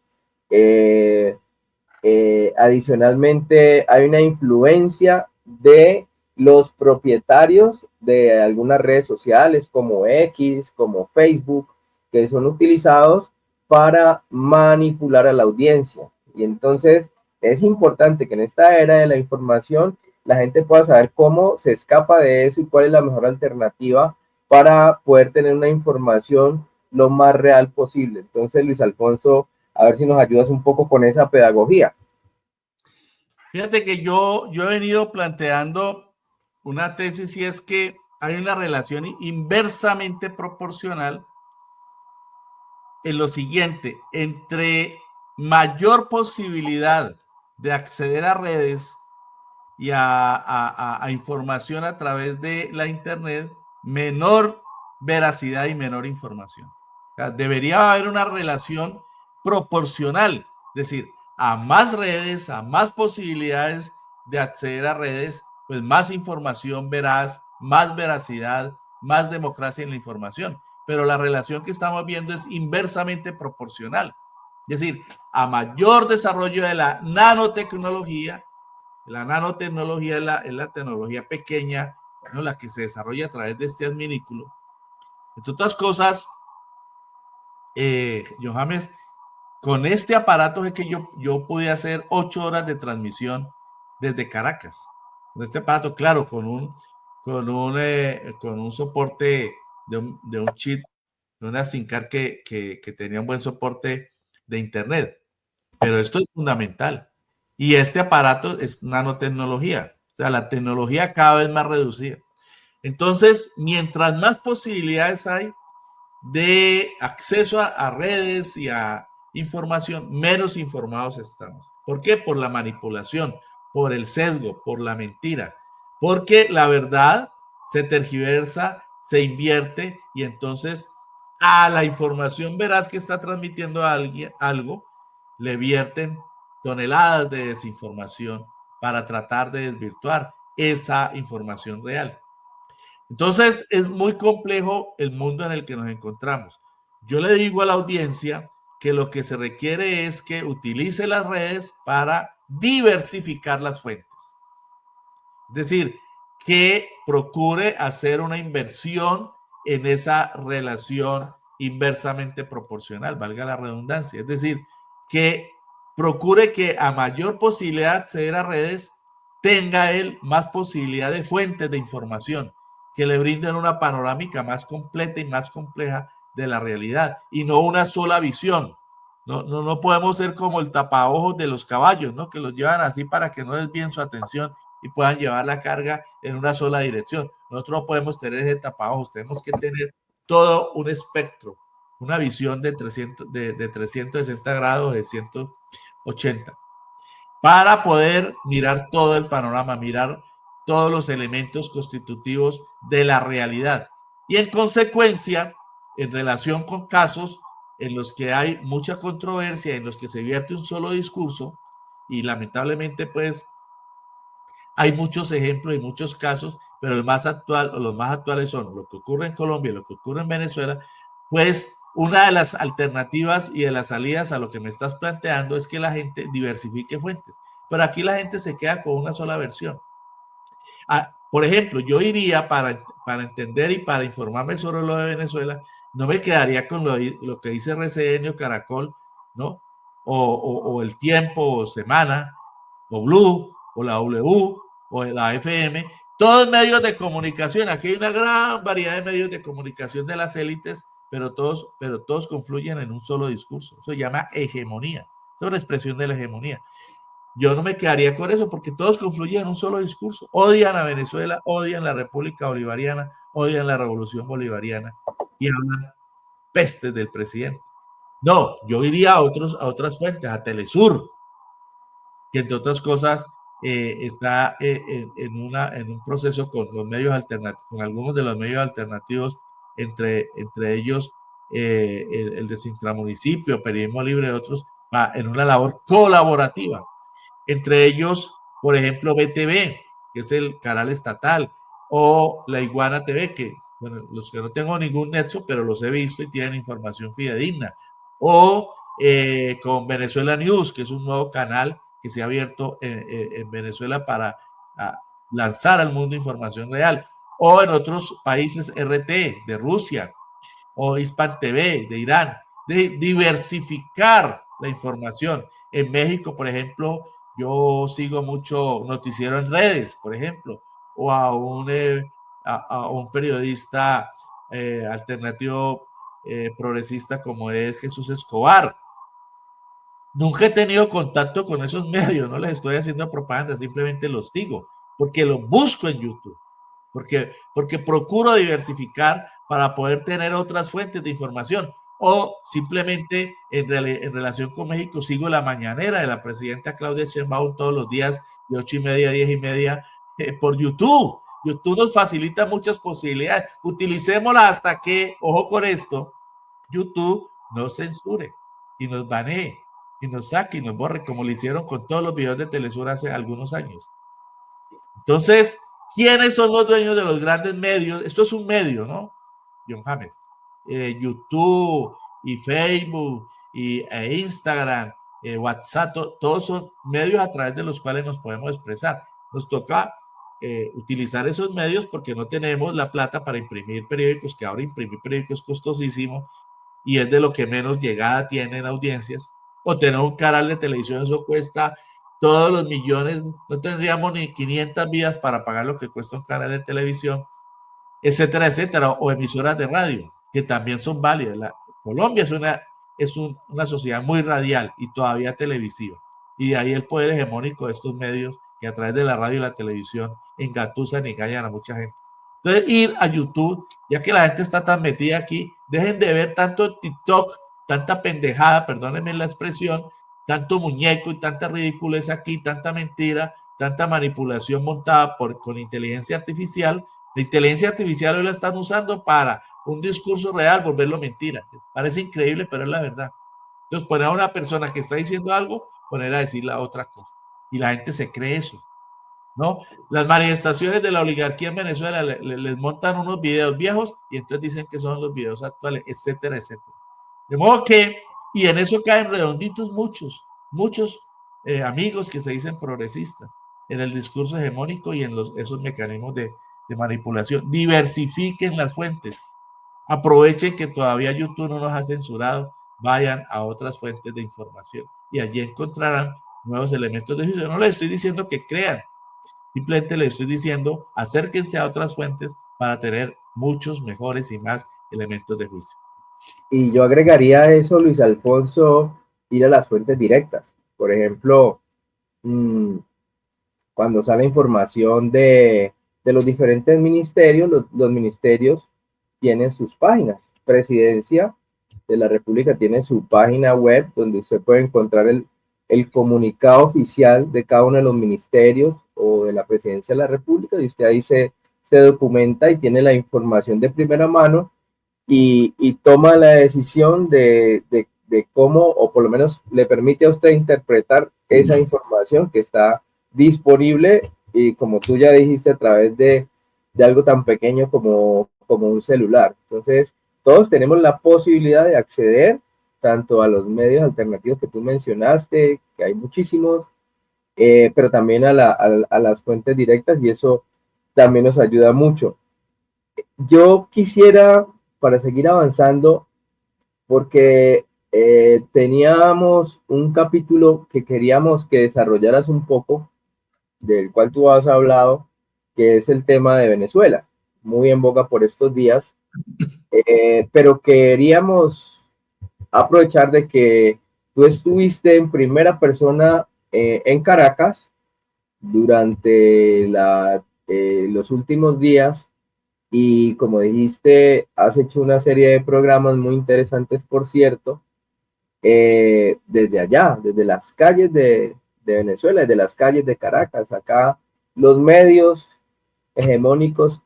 Adicionalmente, hay una influencia de los propietarios de algunas redes sociales como X, como Facebook, que son utilizados para manipular a la audiencia. Y entonces es importante que en esta era de la información la gente pueda saber cómo se escapa de eso y cuál es la mejor alternativa para poder tener una información lo más real posible. Entonces, Luis Alfonso, a ver si nos ayudas un poco con esa pedagogía. Fíjate que yo he venido planteando una tesis y es que hay una relación inversamente proporcional en lo siguiente, entre mayor posibilidad de acceder a redes y a información a través de la Internet, menor veracidad y menor información. O sea, debería haber una relación proporcional, es decir, a más redes, a más posibilidades de acceder a redes, pues más información veraz, más veracidad, más democracia en la información. Pero la relación que estamos viendo es inversamente proporcional. Es decir, a mayor desarrollo de la nanotecnología, la nanotecnología es la tecnología pequeña, ¿no? La que se desarrolla a través de este adminículo. Entre otras cosas, Johannes, con este aparato es que yo pude hacer 8 horas de transmisión desde Caracas. Con este aparato, claro, con un soporte de un chip, de una SIM card que tenía un buen soporte de internet. Pero esto es fundamental. Y este aparato es nanotecnología. O sea, la tecnología cada vez más reducida. Entonces, mientras más posibilidades hay de acceso a redes y a información, menos informados estamos. ¿Por qué? Por la manipulación, por el sesgo, por la mentira. Porque la verdad se tergiversa, se invierte y entonces a la información veraz que está transmitiendo a alguien algo, le vierten toneladas de desinformación para tratar de desvirtuar esa información real. Entonces es muy complejo el mundo en el que nos encontramos. Yo le digo a la audiencia que lo que se requiere es que utilice las redes para diversificar las fuentes. Es decir, que procure hacer una inversión en esa relación inversamente proporcional, valga la redundancia. Es decir, que procure que a mayor posibilidad de acceder a redes, tenga él más posibilidad de fuentes de información que le brinden una panorámica más completa y más compleja de la realidad y no una sola visión. No podemos ser como el tapaojos de los caballos, ¿no? Que los llevan así para que no desvíen su atención y puedan llevar la carga en una sola dirección. Nosotros no podemos tener ese tapaojos, tenemos que tener todo un espectro, una visión de 360 grados, de 180, para poder mirar todo el panorama, mirar todos los elementos constitutivos de la realidad. Y en consecuencia, en relación con casos en los que hay mucha controversia, en los que se vierte un solo discurso, y lamentablemente pues hay muchos ejemplos y muchos casos, pero el más actual o los más actuales son lo que ocurre en Colombia y lo que ocurre en Venezuela. Pues una de las alternativas y de las salidas a lo que me estás planteando es que la gente diversifique fuentes. Pero aquí la gente se queda con una sola versión. Por ejemplo, yo iría para entender y para informarme sobre lo de Venezuela, no me quedaría con lo que dice RCN o Caracol, ¿no? O El Tiempo, o Semana, o Blue, o la W, o la FM, todos medios de comunicación. Aquí hay una gran variedad de medios de comunicación de las élites, pero todos confluyen en un solo discurso. Eso se llama hegemonía. Es una expresión de la hegemonía. Yo no me quedaría con eso porque todos confluyen en un solo discurso. Odian a Venezuela, odian la República Bolivariana, odian la Revolución Bolivariana y hablan pestes del presidente. No, yo iría a otras fuentes, a Telesur, que entre otras cosas está en un proceso con los medios alternativos, con algunos de los medios alternativos, entre ellos el de Sintramunicipio, Periodismo Libre, de otros, en una labor colaborativa. Entre ellos, por ejemplo, BTV, que es el canal estatal, o La Iguana TV, que, bueno, los que no tengo ningún nexo, pero los he visto y tienen información fidedigna, o con Venezuela News, que es un nuevo canal que se ha abierto en Venezuela para lanzar al mundo información real, o en otros países RT de Rusia, o Hispan TV de Irán, de diversificar la información. En México, por ejemplo, yo sigo mucho noticiero en redes, por ejemplo, o a un periodista alternativo progresista como es Jesús Escobar. Nunca he tenido contacto con esos medios, no les estoy haciendo propaganda, simplemente los sigo, porque los busco en YouTube, porque procuro diversificar para poder tener otras fuentes de información, o simplemente en relación con México sigo la mañanera de la presidenta Claudia Sheinbaum todos los días de 8:30 a 10:30 por YouTube. YouTube nos facilita muchas posibilidades, utilicémosla hasta que, ojo con esto, YouTube nos censure y nos banee y nos saque y nos borre, como lo hicieron con todos los videos de Telesur hace algunos años. Entonces, ¿quiénes son los dueños de los grandes medios? Esto es un medio, ¿no? John James. YouTube y Facebook e Instagram, WhatsApp, todos son medios a través de los cuales nos podemos expresar. Nos toca utilizar esos medios porque no tenemos la plata para imprimir periódicos, que ahora imprimir periódicos es costosísimo y es de lo que menos llegada tienen audiencias. O tener un canal de televisión, eso cuesta todos los millones, no tendríamos ni 500 vidas para pagar lo que cuesta un canal de televisión, etcétera, etcétera, o emisoras de radio, que también son válidas. Colombia una sociedad muy radial y todavía televisiva, y de ahí el poder hegemónico de estos medios que a través de la radio y la televisión engatusan y engañan a mucha gente. Entonces, ir a YouTube, ya que la gente está tan metida aquí, dejen de ver tanto TikTok, tanta pendejada, perdónenme la expresión, tanto muñeco y tanta ridiculez aquí, tanta mentira, tanta manipulación montada con inteligencia artificial. La inteligencia artificial hoy la están usando para un discurso real, volverlo mentira. Parece increíble, pero es la verdad. Entonces, poner a una persona que está diciendo algo, poner a decir la otra cosa. Y la gente se cree eso, ¿no? Las manifestaciones de la oligarquía en Venezuela les montan unos videos viejos y entonces dicen que son los videos actuales, etcétera, etcétera. De modo que, y en eso caen redonditos muchos amigos que se dicen progresistas, en el discurso hegemónico y en esos mecanismos de manipulación. Diversifiquen las fuentes. Aprovechen que todavía YouTube no nos ha censurado. Vayan a otras fuentes de información y allí encontrarán nuevos elementos de juicio. No les estoy diciendo que crean, simplemente les estoy diciendo acérquense a otras fuentes para tener muchos mejores y más elementos de juicio. Y yo agregaría a eso, Luis Alfonso, ir a las fuentes directas. Por ejemplo, cuando sale información de los diferentes ministerios, los ministerios tienen sus páginas. Presidencia de la República tiene su página web donde usted puede encontrar el comunicado oficial de cada uno de los ministerios o de la Presidencia de la República, y usted ahí se documenta y tiene la información de primera mano y toma la decisión de cómo, o por lo menos le permite a usted interpretar esa información que está disponible, y como tú ya dijiste, a través de algo tan pequeño como un celular. Entonces, todos tenemos la posibilidad de acceder tanto a los medios alternativos que tú mencionaste, que hay muchísimos, pero también a las fuentes directas, y eso también nos ayuda mucho. Yo quisiera, para seguir avanzando, porque teníamos un capítulo que queríamos que desarrollaras un poco, del cual tú has hablado, que es el tema de Venezuela, muy en boga por estos días, pero queríamos aprovechar de que tú estuviste en primera persona en Caracas durante los últimos días, y como dijiste, has hecho una serie de programas muy interesantes, por cierto, desde allá, desde las calles de Venezuela, desde las calles de Caracas. Acá los medios hegemónicos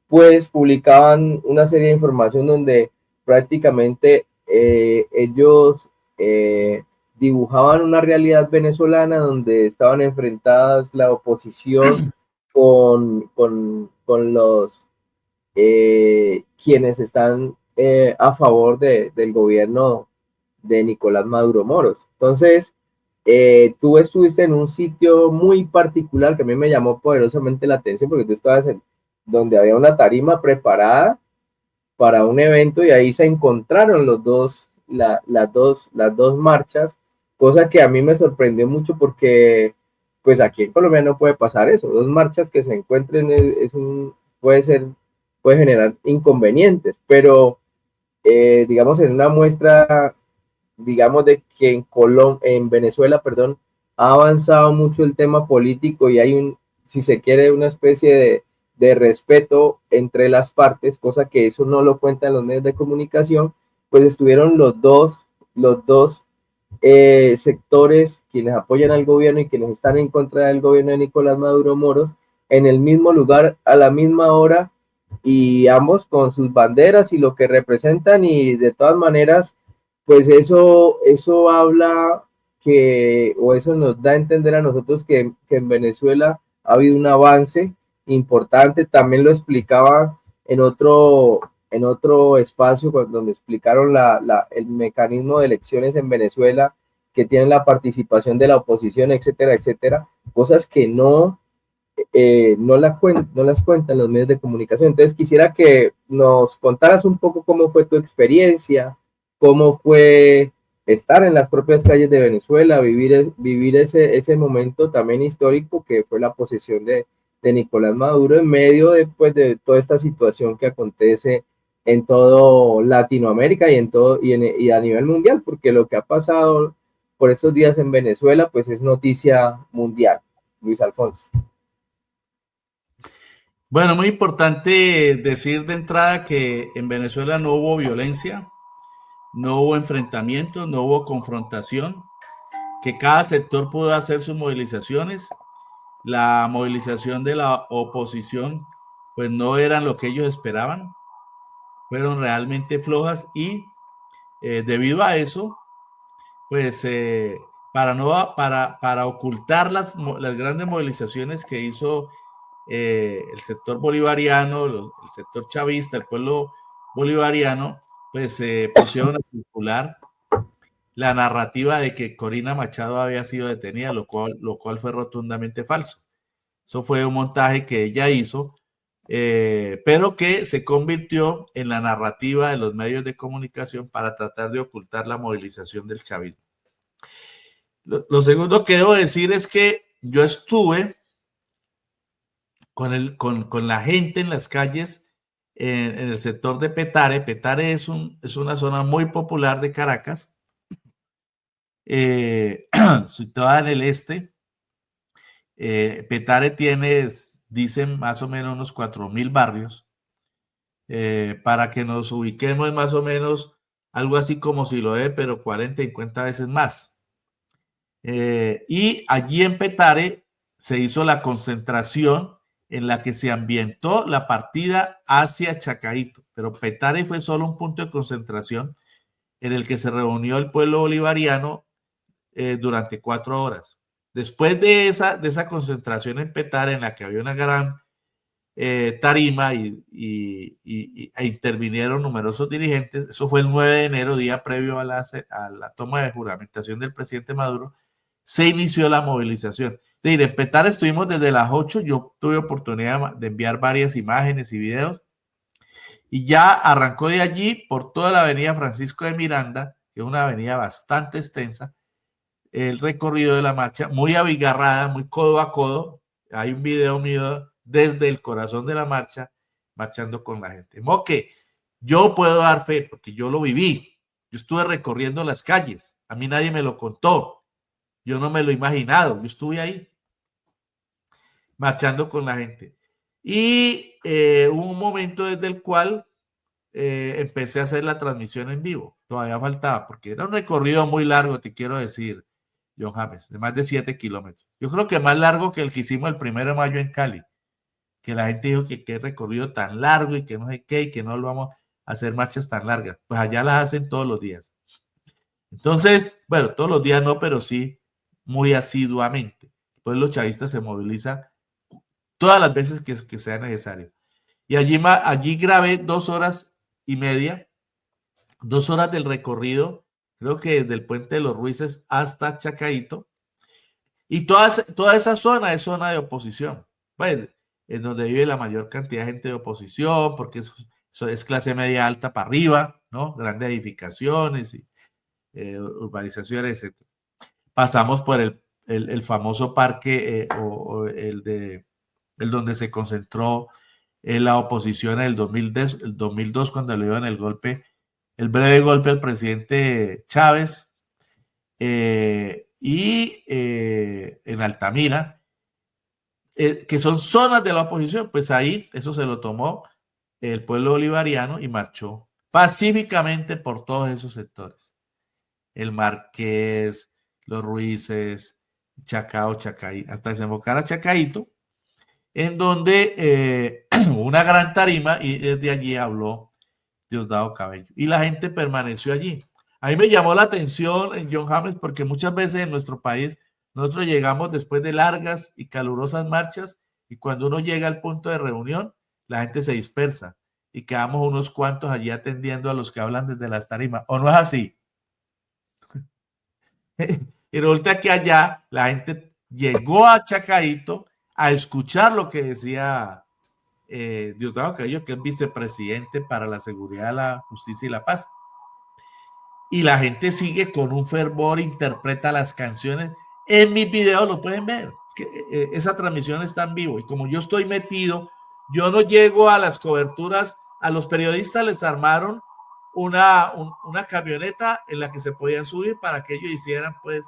pues publicaban una serie de información donde prácticamente ellos dibujaban una realidad venezolana donde estaban enfrentadas la oposición con los quienes están a favor del gobierno de Nicolás Maduro Moros. Entonces, tú estuviste en un sitio muy particular que a mí me llamó poderosamente la atención porque tú estabas en donde había una tarima preparada para un evento y ahí se encontraron las dos marchas, cosa que a mí me sorprendió mucho porque pues aquí en Colombia no puede pasar eso, dos marchas que se encuentren puede generar inconvenientes, pero digamos en una muestra, digamos de que en Venezuela, perdón, ha avanzado mucho el tema político y hay si se quiere, una especie de respeto entre las partes, cosa que eso no lo cuentan los medios de comunicación, pues estuvieron los dos sectores, quienes apoyan al gobierno y quienes están en contra del gobierno de Nicolás Maduro Moros, en el mismo lugar, a la misma hora, y ambos con sus banderas y lo que representan, y de todas maneras, pues eso habla o eso nos da a entender a nosotros que en Venezuela ha habido un avance importante. También lo explicaba en otro espacio donde explicaron el mecanismo de elecciones en Venezuela, que tienen la participación de la oposición, etcétera, etcétera, cosas que no las cuentan los medios de comunicación. Entonces quisiera que nos contaras un poco cómo fue tu experiencia, cómo fue estar en las propias calles de Venezuela, vivir ese momento también histórico que fue la posesión de Nicolás Maduro en medio de toda esta situación que acontece en todo Latinoamérica y a nivel mundial, porque lo que ha pasado por estos días en Venezuela pues es noticia mundial. Luis Alfonso. Bueno, muy importante decir de entrada que en Venezuela no hubo violencia, no hubo enfrentamientos, no hubo confrontación, que cada sector pudo hacer sus movilizaciones. La movilización de la oposición pues no eran lo que ellos esperaban, fueron realmente flojas y debido a eso, pues para ocultar las grandes movilizaciones que hizo el sector bolivariano, el sector chavista, el pueblo bolivariano, pues se pusieron a circular la narrativa de que Corina Machado había sido detenida, lo cual fue rotundamente falso. Eso fue un montaje que ella hizo, pero que se convirtió en la narrativa de los medios de comunicación para tratar de ocultar la movilización del chavismo. Lo segundo que debo decir es que yo estuve con la gente en las calles en el sector de Petare. Petare es una zona muy popular de Caracas, situada en el este. Petare tiene, dicen, más o menos unos 4.000 barrios. Para que nos ubiquemos más o menos algo así como Siloé, pero 40, 50 veces más. Y allí en Petare se hizo la concentración en la que se ambientó la partida hacia Chacaito, pero Petare fue solo un punto de concentración en el que se reunió el pueblo bolivariano durante 4 horas. Después de esa concentración en Petare, en la que había una gran tarima e intervinieron numerosos dirigentes, eso fue el 9 de enero, día previo a la toma de juramentación del presidente Maduro, se inició la movilización. De en Petare estuvimos desde las 8, yo tuve oportunidad de enviar varias imágenes y videos, y ya arrancó de allí por toda la avenida Francisco de Miranda, que es una avenida bastante extensa, el recorrido de la marcha, muy abigarrada, muy codo a codo. Hay un video mío desde el corazón de la marcha, marchando con la gente. Moque, yo puedo dar fe, porque yo lo viví. Yo estuve recorriendo las calles, a mí nadie me lo contó, yo no me lo he imaginado, yo estuve ahí, marchando con la gente. Y hubo un momento desde el cual empecé a hacer la transmisión en vivo. Todavía faltaba, porque era un recorrido muy largo, te quiero decir, John James, de más de 7 kilómetros. Yo creo que más largo que el que hicimos el 1 de mayo en Cali, que la gente dijo que qué recorrido tan largo y que no sé qué, y que no lo vamos. hacer marchas tan largas. Pues allá las hacen todos los días. Entonces, bueno, todos los días no, pero sí muy asiduamente. Pues los chavistas se movilizan todas las veces que sea necesario. Y allí grabé 2 horas y media, 2 horas del recorrido, creo que desde el Puente de los Ruices hasta Chacaito. Y toda esa zona es zona de oposición, pues, en donde vive la mayor cantidad de gente de oposición, porque es clase media alta para arriba, ¿no? Grandes edificaciones y urbanizaciones, etc. Pasamos por el famoso parque o el donde se concentró la oposición en el 2002 cuando le dieron el breve golpe al presidente Chávez, y en Altamira, que son zonas de la oposición, pues ahí eso se lo tomó el pueblo bolivariano y marchó pacíficamente por todos esos sectores. El Marqués, los Ruices, Chacao, Chacay, hasta desembocar a Chacaito, en donde una gran tarima, y desde allí habló Diosdado Cabello. Y la gente permaneció allí. A mí me llamó la atención, John James, porque muchas veces en nuestro país nosotros llegamos después de largas y calurosas marchas, y cuando uno llega al punto de reunión, la gente se dispersa y quedamos unos cuantos allí atendiendo a los que hablan desde las tarimas. ¿O no es así? Y resulta que allá la gente llegó a Chacaito a escuchar lo que decía Diosdado Cabello, que es vicepresidente para la seguridad, la justicia y la paz. Y la gente sigue con un fervor, interpreta las canciones. En mis videos lo pueden ver. Es que, esa transmisión está en vivo. Y como yo estoy metido, yo no llego a las coberturas. A los periodistas les armaron una camioneta en la que se podían subir para que ellos hicieran, pues,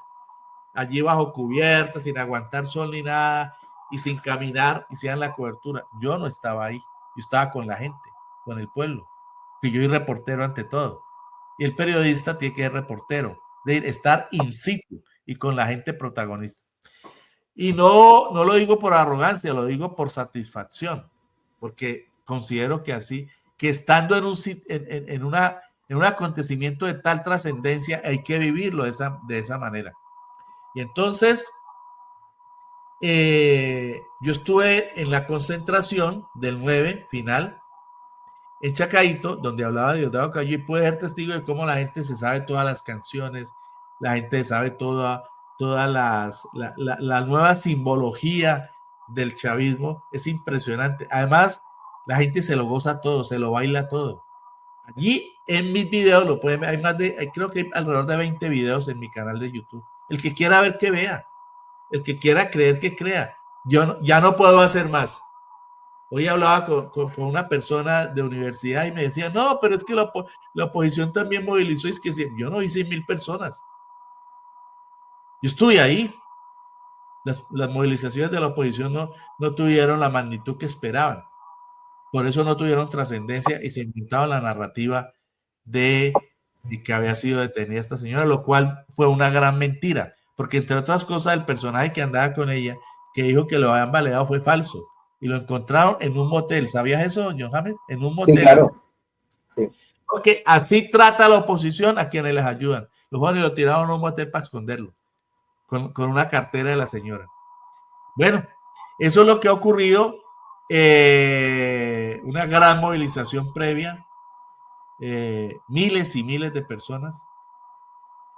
allí bajo cubierta, sin aguantar sol ni nada, y sin caminar, hicieran la cobertura. Yo no estaba ahí. Yo estaba con la gente, con el pueblo. Que yo soy reportero ante todo. Y el periodista tiene que ser reportero, de estar in situ y con la gente protagonista. Y no lo digo por arrogancia, lo digo por satisfacción, porque considero que así, que estando en un acontecimiento de tal trascendencia, hay que vivirlo de esa manera. Y entonces, yo estuve en la concentración del 9 final, en Chacaito, donde hablaba de Diosdado Cabello, y puede ser testigo de cómo la gente se sabe todas las canciones, la gente sabe toda la nueva simbología del chavismo. Es impresionante. Además, la gente se lo goza todo, se lo baila todo. Allí en mis videos lo pueden ver, creo que hay alrededor de 20 videos en mi canal de YouTube. El que quiera ver, que vea. El que quiera creer, que crea. Yo ya no puedo hacer más. Hoy hablaba con una persona de universidad y me decía, no, pero es que la oposición también movilizó. Y es que yo no vi 100,000 personas. Yo estuve ahí. Las movilizaciones de la oposición no tuvieron la magnitud que esperaban. Por eso no tuvieron trascendencia y se inventaban la narrativa de que había sido detenida esta señora, lo cual fue una gran mentira. Porque entre otras cosas, el personaje que andaba con ella, que dijo que lo habían baleado, fue falso. Y lo encontraron en un motel. ¿Sabías eso, John James? En un motel. Sí, claro. Sí. Porque así trata la oposición a quienes les ayudan. Los jóvenes lo tiraron a un motel para esconderlo, con una cartera de la señora. Bueno, eso es lo que ha ocurrido. Una gran movilización previa. Miles y miles de personas.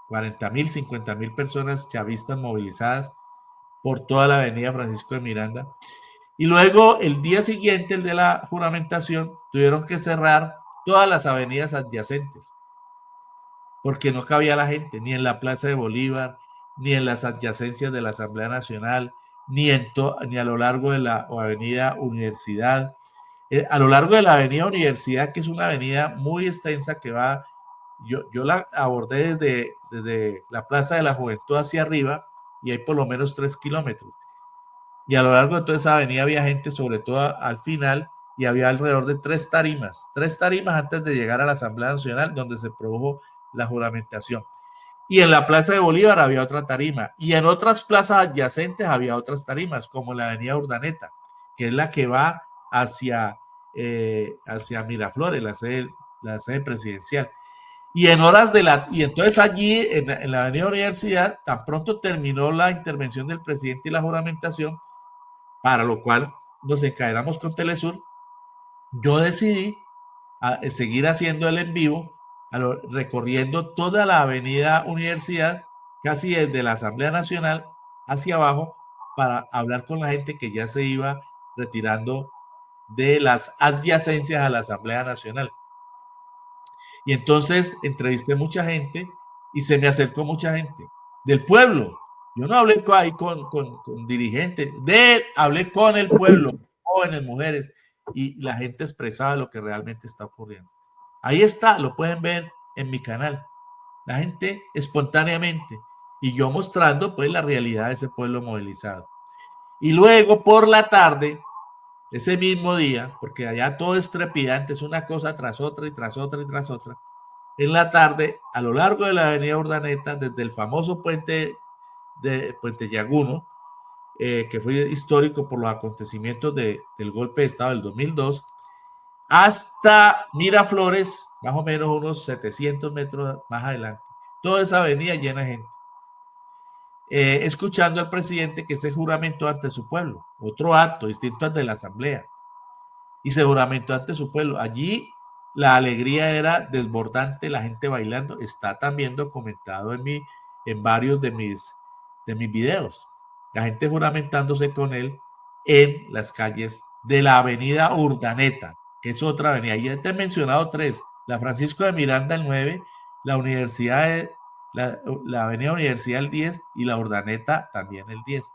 40,000, 50,000 personas chavistas movilizadas por toda la avenida Francisco de Miranda. Y luego, el día siguiente, el de la juramentación, tuvieron que cerrar todas las avenidas adyacentes, porque no cabía la gente, ni en la Plaza de Bolívar, ni en las adyacencias de la Asamblea Nacional, ni a lo largo de la avenida Universidad. A lo largo de la avenida Universidad, que es una avenida muy extensa que va, yo la abordé desde la Plaza de la Juventud hacia arriba, y hay por lo menos 3 kilómetros. Y a lo largo de toda esa avenida había gente, sobre todo al final, y había alrededor de 3 tarimas antes de llegar a la Asamblea Nacional, donde se produjo la juramentación. Y en la Plaza de Bolívar había otra tarima, y en otras plazas adyacentes había otras tarimas, como la avenida Urdaneta, que es la que va hacia Miraflores, la la sede presidencial. Y entonces allí en la Avenida Universidad, tan pronto terminó la intervención del presidente y la juramentación, para lo cual nos encadenamos con Telesur, yo decidí seguir haciendo el en vivo, recorriendo toda la Avenida Universidad, casi desde la Asamblea Nacional hacia abajo, para hablar con la gente que ya se iba retirando de las adyacencias a la Asamblea Nacional. Y entonces entrevisté mucha gente y se me acercó mucha gente del pueblo. Yo no hablé ahí con dirigentes, hablé con el pueblo, jóvenes, mujeres, y la gente expresaba lo que realmente está ocurriendo. Ahí está, lo pueden ver en mi canal. La gente espontáneamente y yo mostrando pues la realidad de ese pueblo movilizado. Y luego por la tarde, ese mismo día, porque allá todo es trepidante, es una cosa tras otra y tras otra y tras otra. En la tarde, a lo largo de la avenida Urdaneta, desde el famoso puente Yaguno, que fue histórico por los acontecimientos del golpe de Estado del 2002, hasta Miraflores, más o menos unos 700 metros más adelante. Toda esa avenida llena de gente. Escuchando al presidente que se juramentó ante su pueblo, otro acto distinto al de la asamblea, y se juramentó ante su pueblo. Allí la alegría era desbordante, la gente bailando. Está también documentado en varios de mis videos. La gente juramentándose con él en las calles de la avenida Urdaneta, que es otra avenida. Ya te he mencionado tres: la Francisco de Miranda el 9, la Universidad, la avenida Universidad el 10 y la Urdaneta también el 10.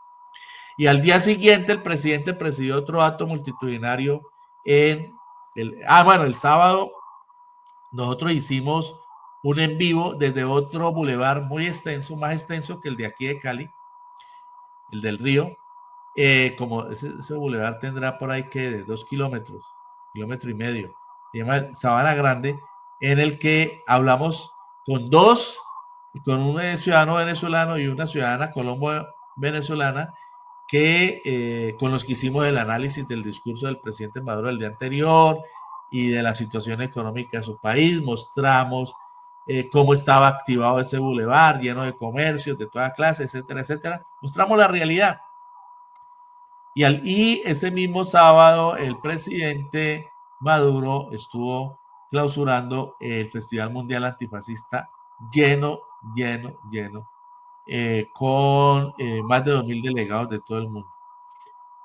Y al día siguiente el presidente presidió otro acto multitudinario el sábado nosotros hicimos un en vivo desde otro bulevar muy extenso, más extenso que el de aquí de Cali, el del Río. Como ese bulevar tendrá por ahí que de 2 kilómetros, kilómetro y medio, se llama Sabana Grande, en el que hablamos con un ciudadano venezolano y una ciudadana colombo-venezolana, con los que hicimos el análisis del discurso del presidente Maduro el día anterior y de la situación económica de su país. Mostramos cómo estaba activado ese bulevar lleno de comercios de toda clase, etcétera, etcétera. Mostramos la realidad. Y ese mismo sábado el presidente Maduro estuvo clausurando el Festival Mundial Antifascista lleno, con más de 2,000 delegados de todo el mundo.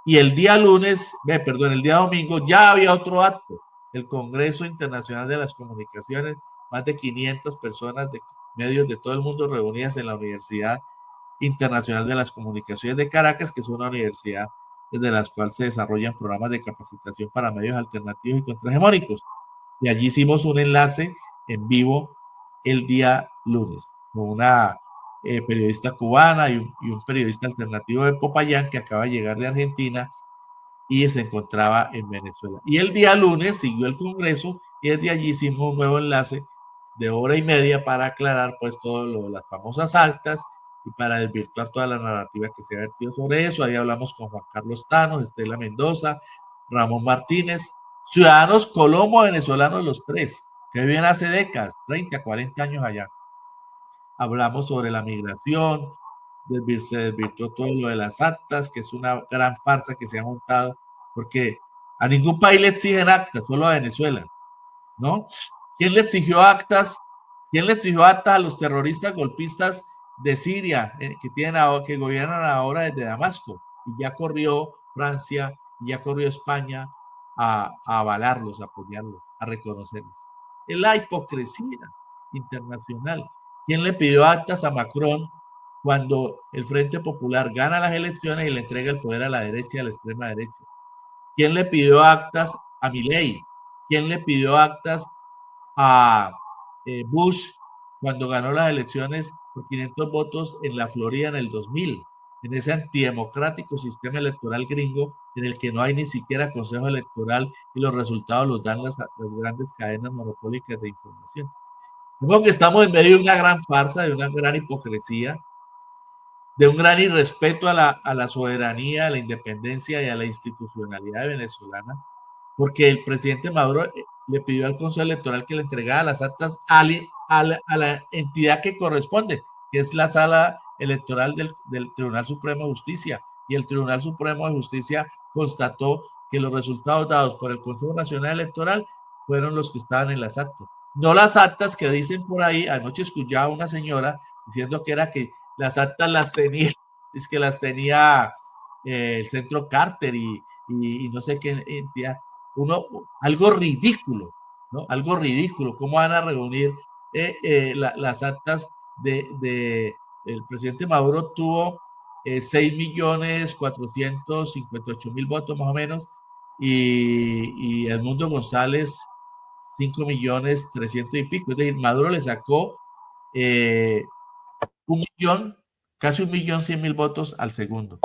Y el día el día domingo ya había otro acto, el Congreso Internacional de las Comunicaciones, más de 500 personas de medios de todo el mundo reunidas en la Universidad Internacional de las Comunicaciones de Caracas, que es una universidad desde la cual se desarrollan programas de capacitación para medios alternativos y contrahegemónicos. Y allí hicimos un enlace en vivo el día lunes con una periodista cubana y un periodista alternativo de Popayán que acaba de llegar de Argentina y se encontraba en Venezuela. Y el día lunes siguió el Congreso y desde allí hicimos un nuevo enlace de hora y media para aclarar pues todo lo de las famosas actas y para desvirtuar toda la narrativa que se ha vertido sobre eso. Ahí hablamos con Juan Carlos Thanos, Estela Mendoza, Ramón Martínez, ciudadanos colombo-venezolanos los tres, que viven hace décadas, 30, 40 años allá. Hablamos sobre la migración, se desvirtuó todo lo de las actas, que es una gran farsa que se ha montado, porque a ningún país le exigen actas, solo a Venezuela, ¿no? ¿Quién le exigió actas? ¿Quién le exigió actas a los terroristas golpistas de Siria que gobiernan ahora desde Damasco? Y ya corrió Francia, y ya corrió España a avalarlos, a apoyarlos, a reconocerlos. Es la hipocresía internacional. ¿Quién le pidió actas a Macron cuando el Frente Popular gana las elecciones y le entrega el poder a la derecha y a la extrema derecha? ¿Quién le pidió actas a Milei? ¿Quién le pidió actas a Bush cuando ganó las elecciones por 500 votos en la Florida en el 2000? En ese antidemocrático sistema electoral gringo en el que no hay ni siquiera consejo electoral y los resultados los dan las grandes cadenas monopólicas de información. Creo que estamos en medio de una gran farsa, de una gran hipocresía, de un gran irrespeto a la soberanía, a la independencia y a la institucionalidad venezolana, porque el presidente Maduro le pidió al Consejo Electoral que le entregara las actas a la entidad que corresponde, que es la Sala Electoral del Tribunal Supremo de Justicia. Y el Tribunal Supremo de Justicia constató que los resultados dados por el Consejo Nacional Electoral fueron los que estaban en las actas. No las actas que dicen por ahí. Anoche escuchaba a una señora diciendo que era que las actas las tenía, es que las tenía el Centro Carter y no sé qué entidad. Algo ridículo, ¿no? Algo ridículo. ¿Cómo van a reunir las actas el presidente Maduro tuvo 6.458.000 votos más o menos y Edmundo González 5.300.000 y pico? Es decir, Maduro le sacó 1.000.000, casi 1.100.000 votos al segundo.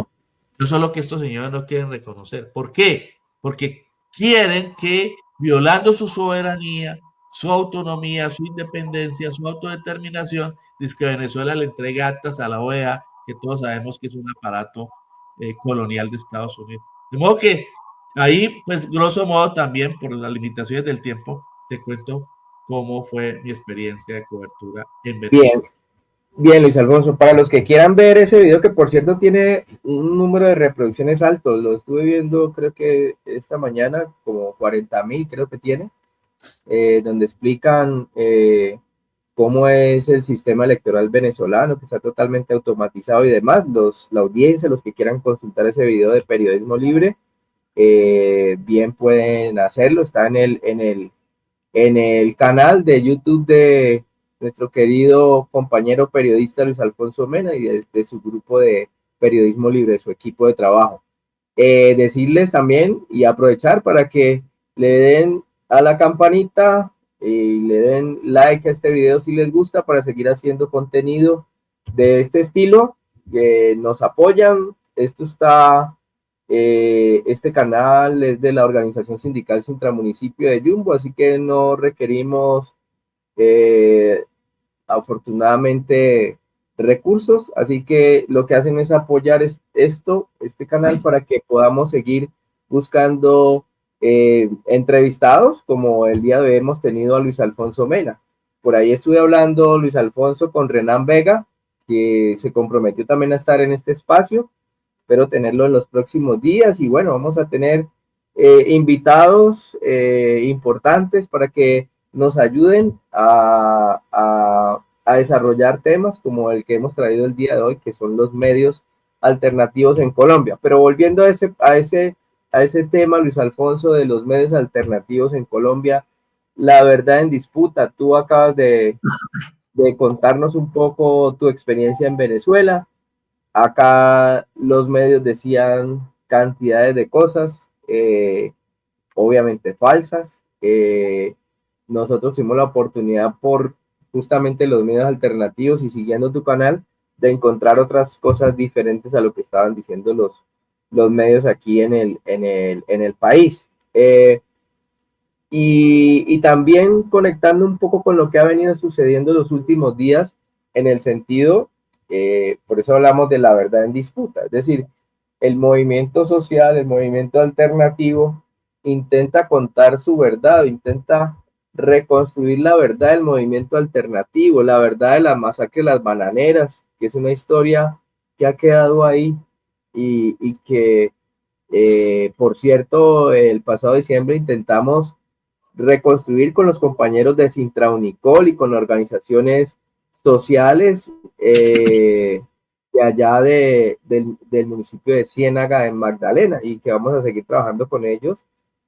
Eso es lo que estos señores no quieren reconocer. ¿Por qué? Porque quieren que, violando su soberanía, su autonomía, su independencia, su autodeterminación, dice que Venezuela le entregue actas a la OEA, que todos sabemos que es un aparato colonial de Estados Unidos. De modo que ahí, pues, grosso modo también, por las limitaciones del tiempo, te cuento cómo fue mi experiencia de cobertura en Venezuela. Bien, bien, Luis Alfonso. Para los que quieran ver ese video, que por cierto tiene un número de reproducciones alto, lo estuve viendo creo que esta mañana, como 40.000 creo que tiene, donde explican cómo es el sistema electoral venezolano, que está totalmente automatizado y demás. La audiencia, los que quieran consultar ese video de Periodismo Libre, bien pueden hacerlo. Está en el canal de YouTube de nuestro querido compañero periodista Luis Alfonso Mena y de su grupo de Periodismo Libre, su equipo de trabajo. Decirles también y aprovechar para que le den a la campanita y le den like a este video si les gusta, para seguir haciendo contenido de este estilo. Nos apoyan. Este canal es de la organización sindical Sintramunicipio de Yumbo, así que no requerimos afortunadamente recursos, así que lo que hacen es apoyar este canal, para que podamos seguir buscando entrevistados, como el día de hoy hemos tenido a Luis Alfonso Mena. Por ahí estuve hablando, Luis Alfonso, con Renan Vega, que se comprometió también a estar en este espacio. Espero tenerlo en los próximos días, y bueno, vamos a tener invitados importantes para que nos ayuden a desarrollar temas como el que hemos traído el día de hoy, que son los medios alternativos en Colombia. Pero volviendo a ese tema, Luis Alfonso, de los medios alternativos en Colombia, la verdad en disputa, tú acabas de contarnos un poco tu experiencia en Venezuela. Acá los medios decían cantidades de cosas, obviamente falsas. Nosotros tuvimos la oportunidad, por justamente los medios alternativos y siguiendo tu canal, de encontrar otras cosas diferentes a lo que estaban diciendo los medios aquí en el país. Y también conectando un poco con lo que ha venido sucediendo los últimos días, en el sentido, por eso hablamos de la verdad en disputa, es decir, el movimiento social, el movimiento alternativo, intenta contar su verdad, intenta reconstruir la verdad del movimiento alternativo, la verdad de la masacre de las bananeras, que es una historia que ha quedado ahí y que, por cierto, el pasado diciembre intentamos reconstruir con los compañeros de Sintraunicol y con organizaciones sociales de allá del municipio de Ciénaga, en Magdalena, y que vamos a seguir trabajando con ellos.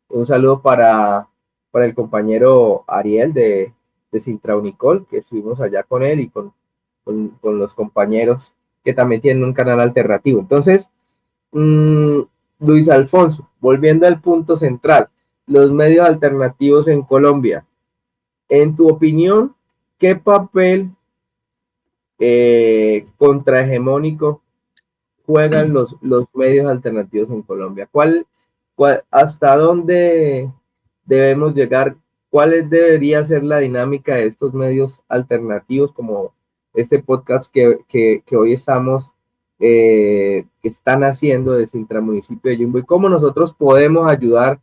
Un saludo para el compañero Ariel de Sintraunicol, que estuvimos allá con él, y con los compañeros que también tienen un canal alternativo. Entonces, Luis Alfonso, volviendo al punto central, los medios alternativos en Colombia. En tu opinión, ¿qué papel contrahegemónico juegan los medios alternativos en Colombia? ¿Hasta dónde debemos llegar? ¿Cuál debería ser la dinámica de estos medios alternativos, como este podcast que hoy están haciendo desde Intramunicipio de Yumbo, y cómo nosotros podemos ayudar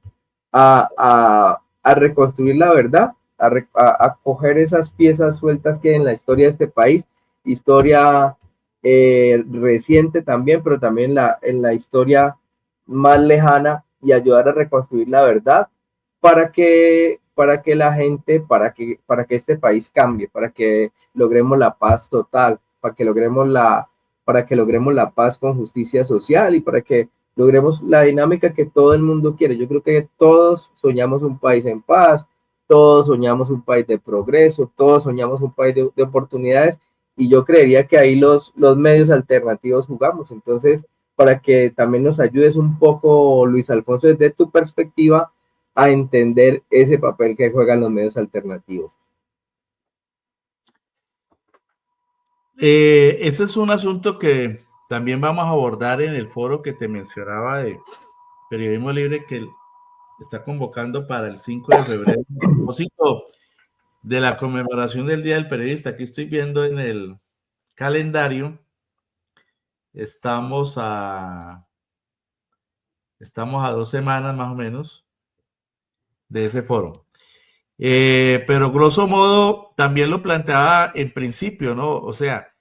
a a reconstruir la verdad, a coger esas piezas sueltas que hay en la historia de este país, historia reciente también, pero también en la historia más lejana, y ayudar a reconstruir la verdad para que la gente, para que este país cambie, para que logremos la paz total, para que logremos la paz con justicia social y para que logremos la dinámica que todo el mundo quiere. Yo creo que todos soñamos un país en paz, todos soñamos un país de progreso, todos soñamos un país de oportunidades, y yo creería que ahí los medios alternativos jugamos. Entonces, para que también nos ayudes un poco, Luis Alfonso, desde tu perspectiva, a entender ese papel que juegan los medios alternativos. Ese es un asunto que también vamos a abordar en el foro que te mencionaba de Periodismo Libre, que está convocando para el 5 de febrero, a propósito de la conmemoración del Día del Periodista. Aquí estoy viendo en el calendario, estamos a 2 semanas más o menos de ese foro. Pero grosso modo también lo planteaba en principio, ¿no? O sea,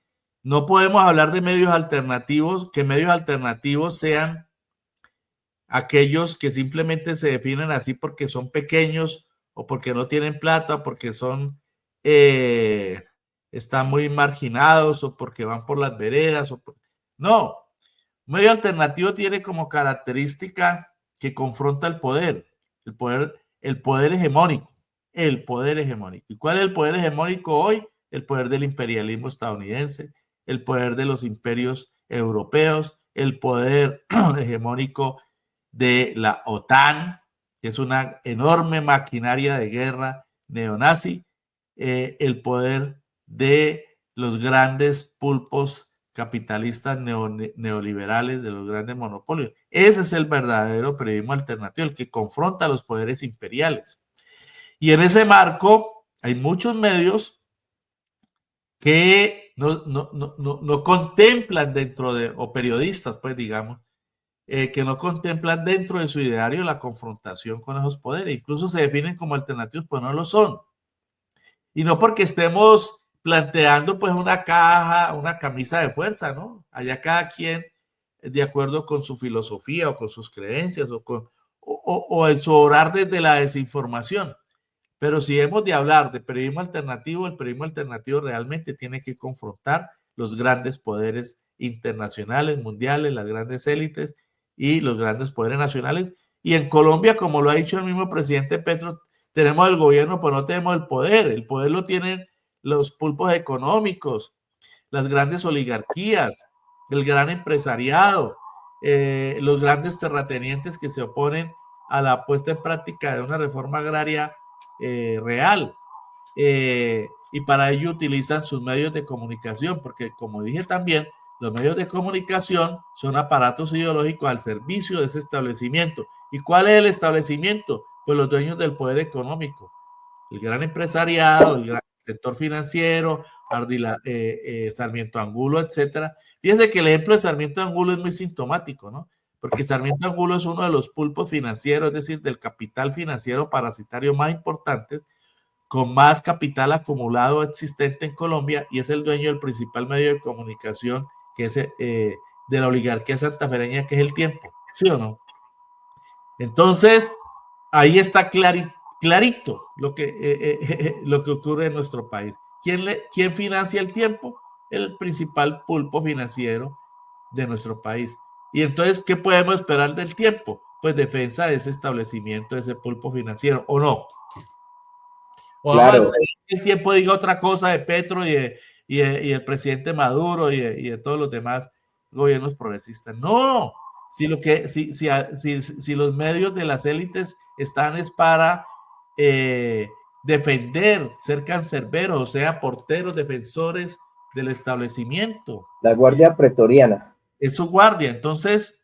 no podemos hablar de medios alternativos, que medios alternativos sean aquellos que simplemente se definen así porque son pequeños o porque no tienen plata o porque están muy marginados o porque van por las veredas. No, un medio alternativo tiene como característica que confronta el poder hegemónico. El poder hegemónico. ¿Y cuál es el poder hegemónico hoy? El poder del imperialismo estadounidense, el poder de los imperios europeos, el poder hegemónico de la OTAN, que es una enorme maquinaria de guerra neonazi, el poder de los grandes pulpos capitalistas neoliberales, de los grandes monopolios. Ese es el verdadero periodismo alternativo, el que confronta a los poderes imperiales. Y en ese marco hay muchos medios que no contemplan dentro de, o periodistas, pues digamos, que no contemplan dentro de su ideario la confrontación con esos poderes. Incluso se definen como alternativos, pues no lo son. Y no porque estemos planteando pues una caja, una camisa de fuerza, ¿no? Allá cada quien, de acuerdo con su filosofía o con sus creencias o en su orar desde la desinformación. Pero si hemos de hablar de periodismo alternativo, el periodismo alternativo realmente tiene que confrontar los grandes poderes internacionales, mundiales, las grandes élites y los grandes poderes nacionales. Y en Colombia, como lo ha dicho el mismo presidente Petro, tenemos el gobierno, pero no tenemos el poder. El poder lo tienen los pulpos económicos, las grandes oligarquías, el gran empresariado, los grandes terratenientes que se oponen a la puesta en práctica de una reforma agraria real. Y para ello utilizan sus medios de comunicación, porque como dije también, los medios de comunicación son aparatos ideológicos al servicio de ese establecimiento. ¿Y cuál es el establecimiento? Pues los dueños del poder económico, el gran empresariado, el gran sector financiero, Ardila, Sarmiento Angulo, etcétera. Fíjense que el ejemplo de Sarmiento Angulo es muy sintomático, ¿no? Porque Sarmiento Angulo es uno de los pulpos financieros, es decir, del capital financiero parasitario más importante, con más capital acumulado existente en Colombia, y es el dueño del principal medio de comunicación que es de la oligarquía santafereña, que es El Tiempo, ¿sí o no? Entonces, ahí está clarito lo que ocurre en nuestro país. ¿Quién financia El Tiempo? El principal pulpo financiero de nuestro país. Y entonces, ¿qué podemos esperar del Tiempo? Pues defensa de ese establecimiento, de ese pulpo financiero, ¿o no? O vamos a Claro. esperar que El Tiempo diga otra cosa de Petro y el presidente Maduro y de todos los demás gobiernos progresistas. No, si los medios de las élites están es para defender, ser cancerberos, o sea, porteros, defensores del establecimiento. La Guardia Pretoriana. Es su guardia. Entonces,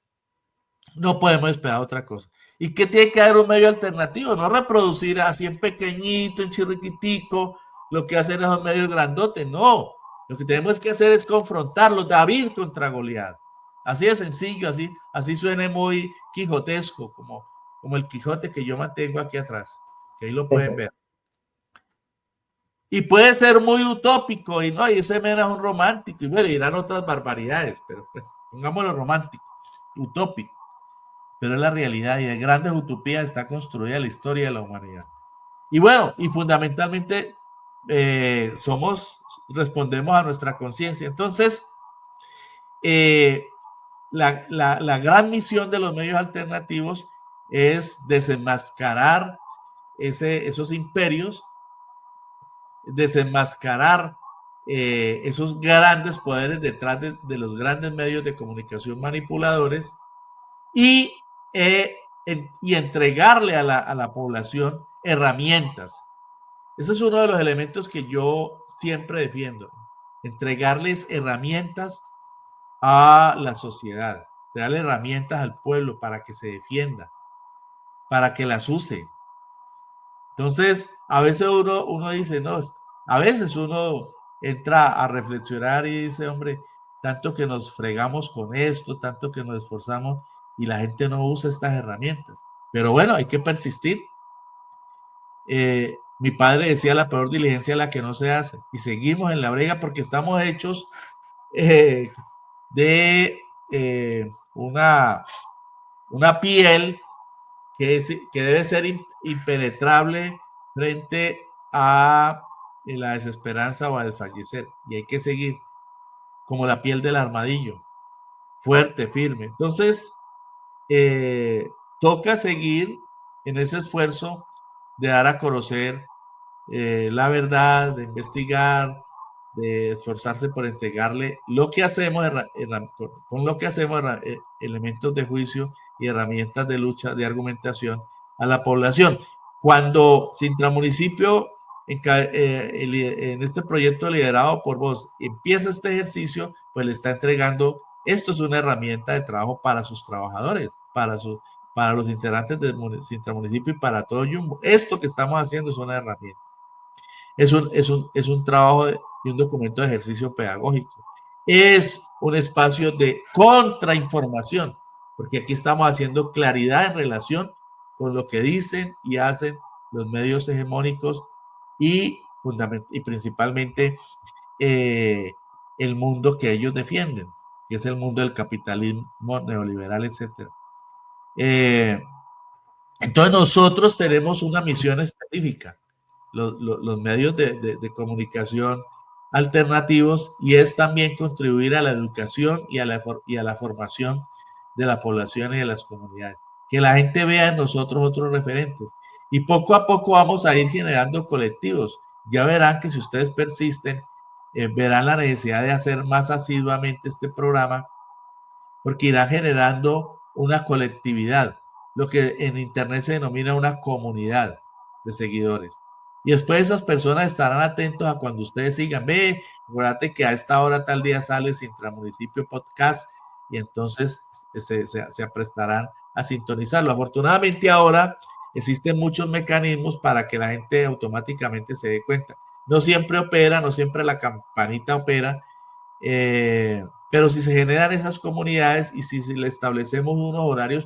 no podemos esperar otra cosa. ¿Y qué tiene que dar un medio alternativo? No reproducir así en pequeñito, en chirriquitico, lo que hacen esos medios grandotes. No, lo que tenemos que hacer es confrontarlos, David contra Goliat. Así de sencillo, así suene muy quijotesco, como el Quijote que yo mantengo aquí atrás. que ahí lo pueden ver. Y puede ser muy utópico, y no, y ese men es un romántico, y bueno, dirán otras barbaridades, pero pues, pongámoslo romántico, utópico. Pero es la realidad, y de grandes utopías está construida la historia de la humanidad. Y bueno, y fundamentalmente respondemos a nuestra conciencia. Entonces, la gran misión de los medios alternativos es desenmascarar esos imperios, desenmascarar esos grandes poderes detrás de los grandes medios de comunicación manipuladores y entregarle a la población herramientas. Ese es uno de los elementos que yo siempre defiendo, entregarles herramientas a la sociedad, darle herramientas al pueblo para que se defienda, para que las use. Entonces, a veces uno dice, no, a veces uno entra a reflexionar y dice, hombre, tanto que nos fregamos con esto, tanto que nos esforzamos y la gente no usa estas herramientas. Pero bueno, hay que persistir. Mi padre decía, la peor diligencia es la que no se hace. Y seguimos en la brega porque estamos hechos de una piel que debe ser impenetrable frente a la desesperanza o a desfallecer. Y hay que seguir como la piel del armadillo, fuerte, firme. Entonces, toca seguir en ese esfuerzo de dar a conocer la verdad, de investigar, de esforzarse por entregarle lo que hacemos, con lo que hacemos, elementos de juicio y herramientas de lucha, de argumentación a la población. Cuando Sintramunicipio, en este proyecto liderado por vos, empieza este ejercicio, pues le está entregando, esto es una herramienta de trabajo para sus trabajadores, para los integrantes de Sintramunicipio y para todo Jumbo. Esto que estamos haciendo es una herramienta. Es un trabajo y un documento de ejercicio pedagógico. Es un espacio de contrainformación, porque aquí estamos haciendo claridad en relación con lo que dicen y hacen los medios hegemónicos y principalmente el mundo que ellos defienden, que es el mundo del capitalismo neoliberal, etc. Entonces nosotros tenemos una misión específica, los medios de comunicación alternativos, y es también contribuir a la educación y a la formación de la población y de las comunidades. Que la gente vea en nosotros otros referentes. Y poco a poco vamos a ir generando colectivos. Ya verán que si ustedes persisten, verán la necesidad de hacer más asiduamente este programa, porque irá generando una colectividad, lo que en Internet se denomina una comunidad de seguidores. Y después esas personas estarán atentos a cuando ustedes sigan, acuérdate que a esta hora tal día sale Sintramunicipio Podcast, y entonces se aprestarán a sintonizarlo. Afortunadamente ahora existen muchos mecanismos para que la gente automáticamente se dé cuenta. No siempre opera, no siempre la campanita opera, pero si se generan esas comunidades y si le establecemos unos horarios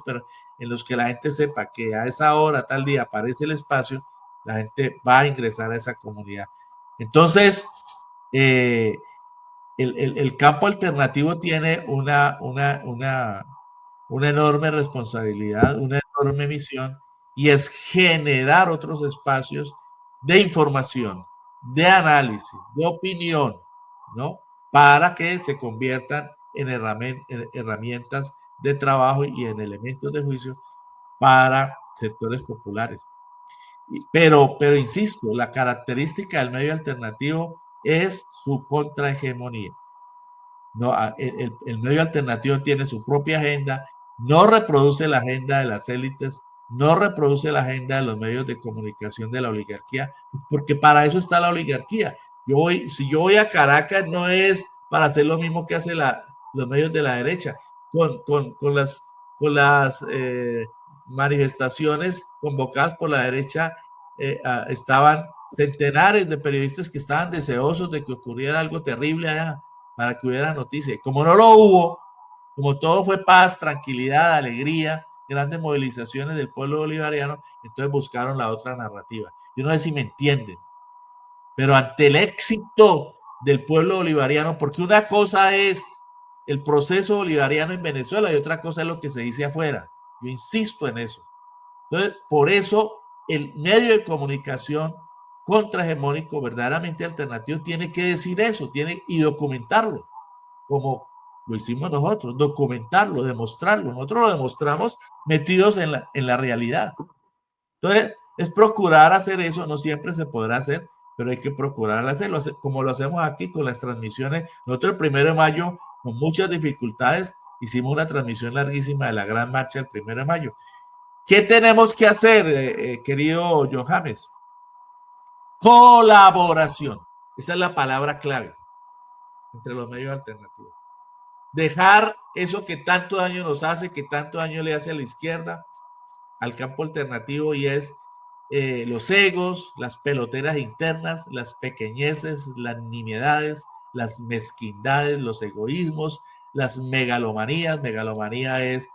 en los que la gente sepa que a esa hora, tal día, aparece el espacio, la gente va a ingresar a esa comunidad. Entonces, el campo alternativo tiene una enorme responsabilidad, una enorme misión, y es generar otros espacios de información, de análisis, de opinión, ¿no? Para que se conviertan en herramientas de trabajo y en elementos de juicio para sectores populares. Pero insisto, la característica del medio alternativo es su contrahegemonía. No, el medio alternativo tiene su propia agenda, no reproduce la agenda de las élites, no reproduce la agenda de los medios de comunicación de la oligarquía, porque para eso está la oligarquía. Si yo voy a Caracas, no es para hacer lo mismo que hacen los medios de la derecha, con las manifestaciones convocadas por la derecha. Estaban centenares de periodistas que estaban deseosos de que ocurriera algo terrible allá, para que hubiera noticias. Como no lo hubo, como todo fue paz, tranquilidad, alegría, grandes movilizaciones del pueblo bolivariano, entonces buscaron la otra narrativa. Yo no sé si me entienden, pero ante el éxito del pueblo bolivariano, porque una cosa es el proceso bolivariano en Venezuela y otra cosa es lo que se dice afuera. Yo insisto en eso. Entonces, por eso el medio de comunicación contrahegemónico verdaderamente alternativo tiene que decir eso, tiene y documentarlo, como lo hicimos nosotros, documentarlo, demostrarlo. Nosotros lo demostramos metidos en la realidad. Entonces, es procurar hacer eso, no siempre se podrá hacer, pero hay que procurar hacerlo, como lo hacemos aquí con las transmisiones. Nosotros el 1 de mayo, con muchas dificultades, hicimos una transmisión larguísima de la gran marcha el 1 de mayo. ¿Qué tenemos que hacer, querido John James? Colaboración. Esa es la palabra clave entre los medios alternativos. Dejar eso que tanto daño nos hace, que tanto daño le hace a la izquierda, al campo alternativo, y es los egos, las peloteras internas, las pequeñeces, las nimiedades, las mezquindades, los egoísmos, las megalomanías. Megalomanía es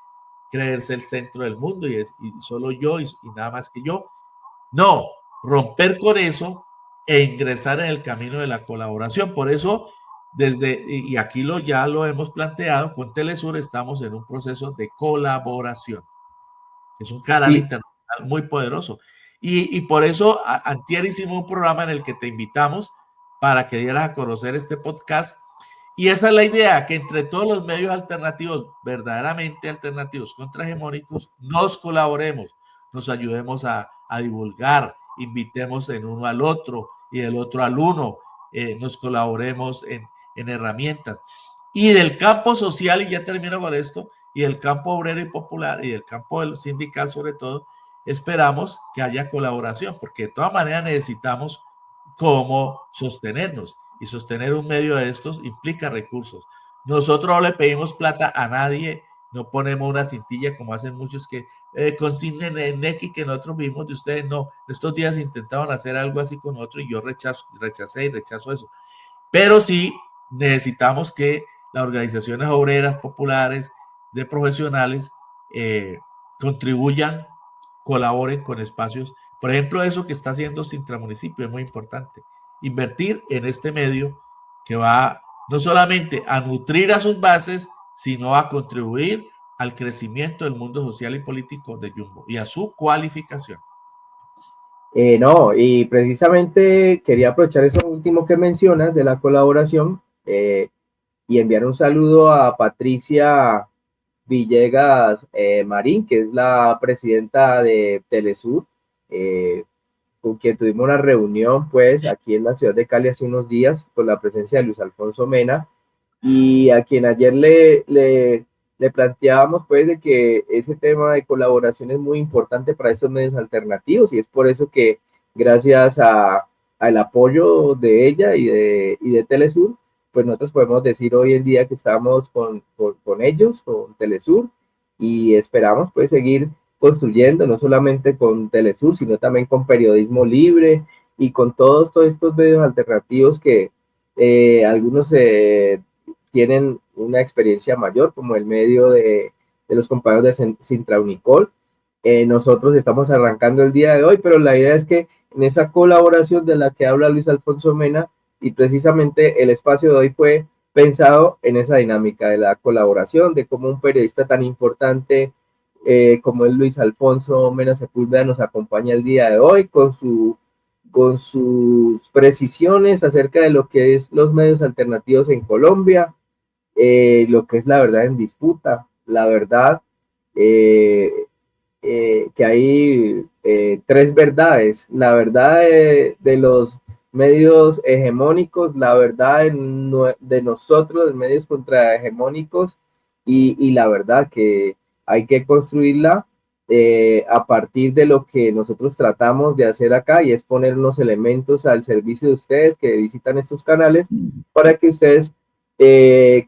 creerse el centro del mundo y solo yo y nada más que yo. No, romper con eso e ingresar en el camino de la colaboración. Por eso, y aquí ya lo hemos planteado, con Telesur estamos en un proceso de colaboración. Es un canal internacional muy poderoso. Y por eso antier hicimos un programa en el que te invitamos para que dieras a conocer este podcast. Y esa es la idea, que entre todos los medios alternativos, verdaderamente alternativos, contrahegemónicos, nos colaboremos, nos ayudemos a divulgar, invitemos en uno al otro y del otro al uno, nos colaboremos en herramientas. Y del campo social, y ya termino con esto, y del campo obrero y popular y del campo sindical sobre todo, esperamos que haya colaboración, porque de todas maneras necesitamos cómo sostenernos, y sostener un medio de estos implica recursos. Nosotros no le pedimos plata a nadie, no ponemos una cintilla como hacen muchos que consignen en X que nosotros vimos de ustedes. No, estos días intentaban hacer algo así con otro y yo rechacé y rechazo eso. Pero sí necesitamos que las organizaciones obreras, populares, de profesionales contribuyan, colaboren con espacios. Por ejemplo, eso que está haciendo Sintra Municipio es muy importante. Invertir en este medio que va no solamente a nutrir a sus bases, sino a contribuir al crecimiento del mundo social y político de Jumbo y a su cualificación. No, y precisamente quería aprovechar eso último que mencionas de la colaboración y enviar un saludo a Patricia Villegas Marín, que es la presidenta de Telesur, con quien tuvimos una reunión pues aquí en la ciudad de Cali hace unos días con la presencia de Luis Alfonso Mena, y a quien ayer le planteábamos pues de que ese tema de colaboración es muy importante para estos medios alternativos, y es por eso que gracias al apoyo de ella y de Telesur, pues nosotros podemos decir hoy en día que estamos con ellos, con Telesur, y esperamos pues seguir construyendo, no solamente con Telesur, sino también con Periodismo Libre y con todos estos medios alternativos que algunos tienen una experiencia mayor, como el medio de los compañeros de Sintra Unicol. Nosotros estamos arrancando el día de hoy, pero la idea es que en esa colaboración de la que habla Luis Alfonso Mena, y precisamente el espacio de hoy fue pensado en esa dinámica de la colaboración, de cómo un periodista tan importante como es Luis Alfonso Mena Sepúlveda nos acompaña el día de hoy con sus precisiones acerca de lo que es los medios alternativos en Colombia, lo que es la verdad en disputa, la verdad que hay tres verdades: la verdad de los medios hegemónicos, la verdad de nosotros, de medios contrahegemónicos, y la verdad que hay que construirla a partir de lo que nosotros tratamos de hacer acá, y es poner unos elementos al servicio de ustedes que visitan estos canales para que ustedes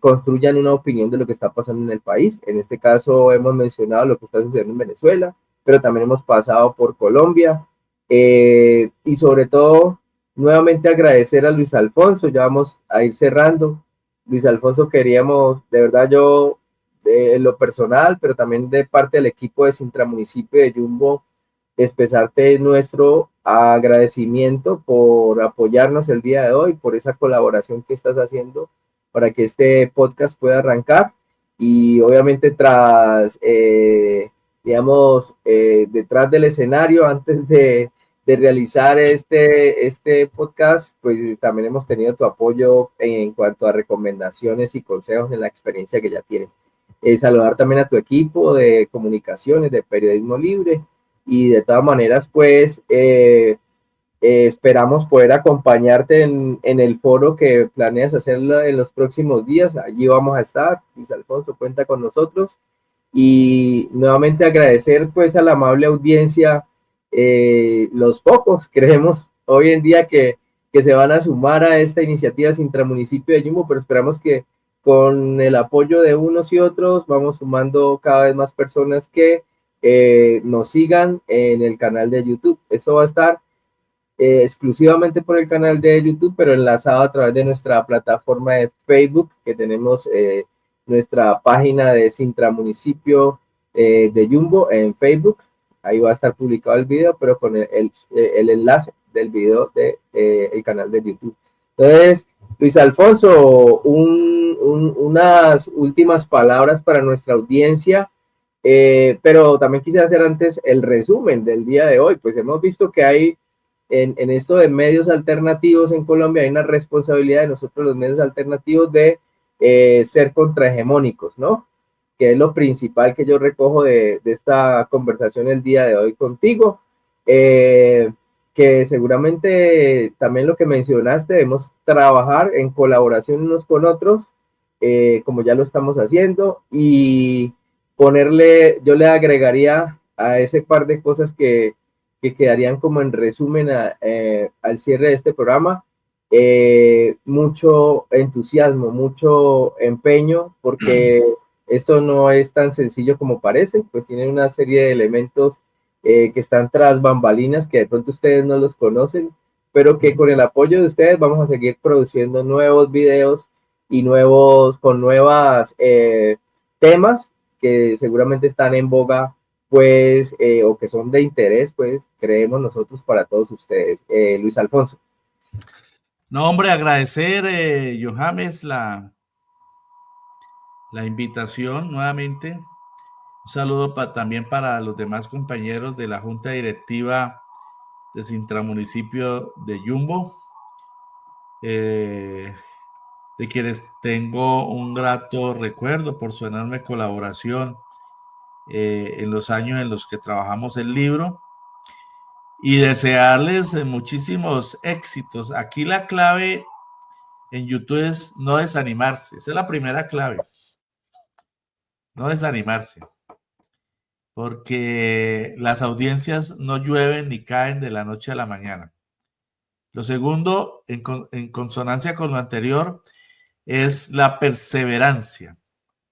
construyan una opinión de lo que está pasando en el país. En este caso hemos mencionado lo que está sucediendo en Venezuela, pero también hemos pasado por Colombia, y sobre todo nuevamente agradecer a Luis Alfonso. Ya vamos a ir cerrando. Luis Alfonso, queríamos, de verdad yo en lo personal, pero también de parte del equipo de Sintramunicipio de Jumbo, expresarte nuestro agradecimiento por apoyarnos el día de hoy, por esa colaboración que estás haciendo para que este podcast pueda arrancar. Y obviamente detrás del escenario, antes de realizar este podcast, pues también hemos tenido tu apoyo en cuanto a recomendaciones y consejos en la experiencia que ya tienes. Saludar también a tu equipo de comunicaciones, de periodismo libre, y de todas maneras, pues esperamos poder acompañarte en el foro que planeas hacerlo en los próximos días. Allí vamos a estar. Luis Alfonso cuenta con nosotros. Y nuevamente agradecer pues a la amable audiencia, los pocos, creemos hoy en día que se van a sumar a esta iniciativa Sintramunicipio de Jumbo, pero esperamos que con el apoyo de unos y otros vamos sumando cada vez más personas que nos sigan en el canal de YouTube. Esto va a estar exclusivamente por el canal de YouTube, pero enlazado a través de nuestra plataforma de Facebook, que tenemos nuestra página de Sintramunicipio de Jumbo en Facebook. Ahí va a estar publicado el video, pero con el enlace del video de el canal de YouTube. Entonces, Luis Alfonso, unas últimas palabras para nuestra audiencia, pero también quisiera hacer antes el resumen del día de hoy. Pues hemos visto que hay en esto de medios alternativos en Colombia, hay una responsabilidad de nosotros los medios alternativos de ser contrahegemónicos, ¿no? Que es lo principal que yo recojo de esta conversación el día de hoy contigo, que seguramente también lo que mencionaste, debemos trabajar en colaboración unos con otros, como ya lo estamos haciendo, y yo le agregaría a ese par de cosas que quedarían como en resumen al cierre de este programa, mucho entusiasmo, mucho empeño, porque esto no es tan sencillo como parece, pues tiene una serie de elementos que están tras bambalinas, que de pronto ustedes no los conocen, pero que con el apoyo de ustedes vamos a seguir produciendo nuevos videos y con nuevas temas que seguramente están en boga, pues, o que son de interés, pues, creemos nosotros para todos ustedes. Luis Alfonso. No, hombre, agradecer, Johannes, la invitación nuevamente. Un saludo también para los demás compañeros de la Junta Directiva de Sintramunicipio de Jumbo, de quienes tengo un grato recuerdo por su enorme colaboración en los años en los que trabajamos el libro, y desearles muchísimos éxitos. Aquí la clave en YouTube es no desanimarse. Esa es la primera clave. No desanimarse. Porque las audiencias no llueven ni caen de la noche a la mañana. Lo segundo, en consonancia con lo anterior, es la perseverancia.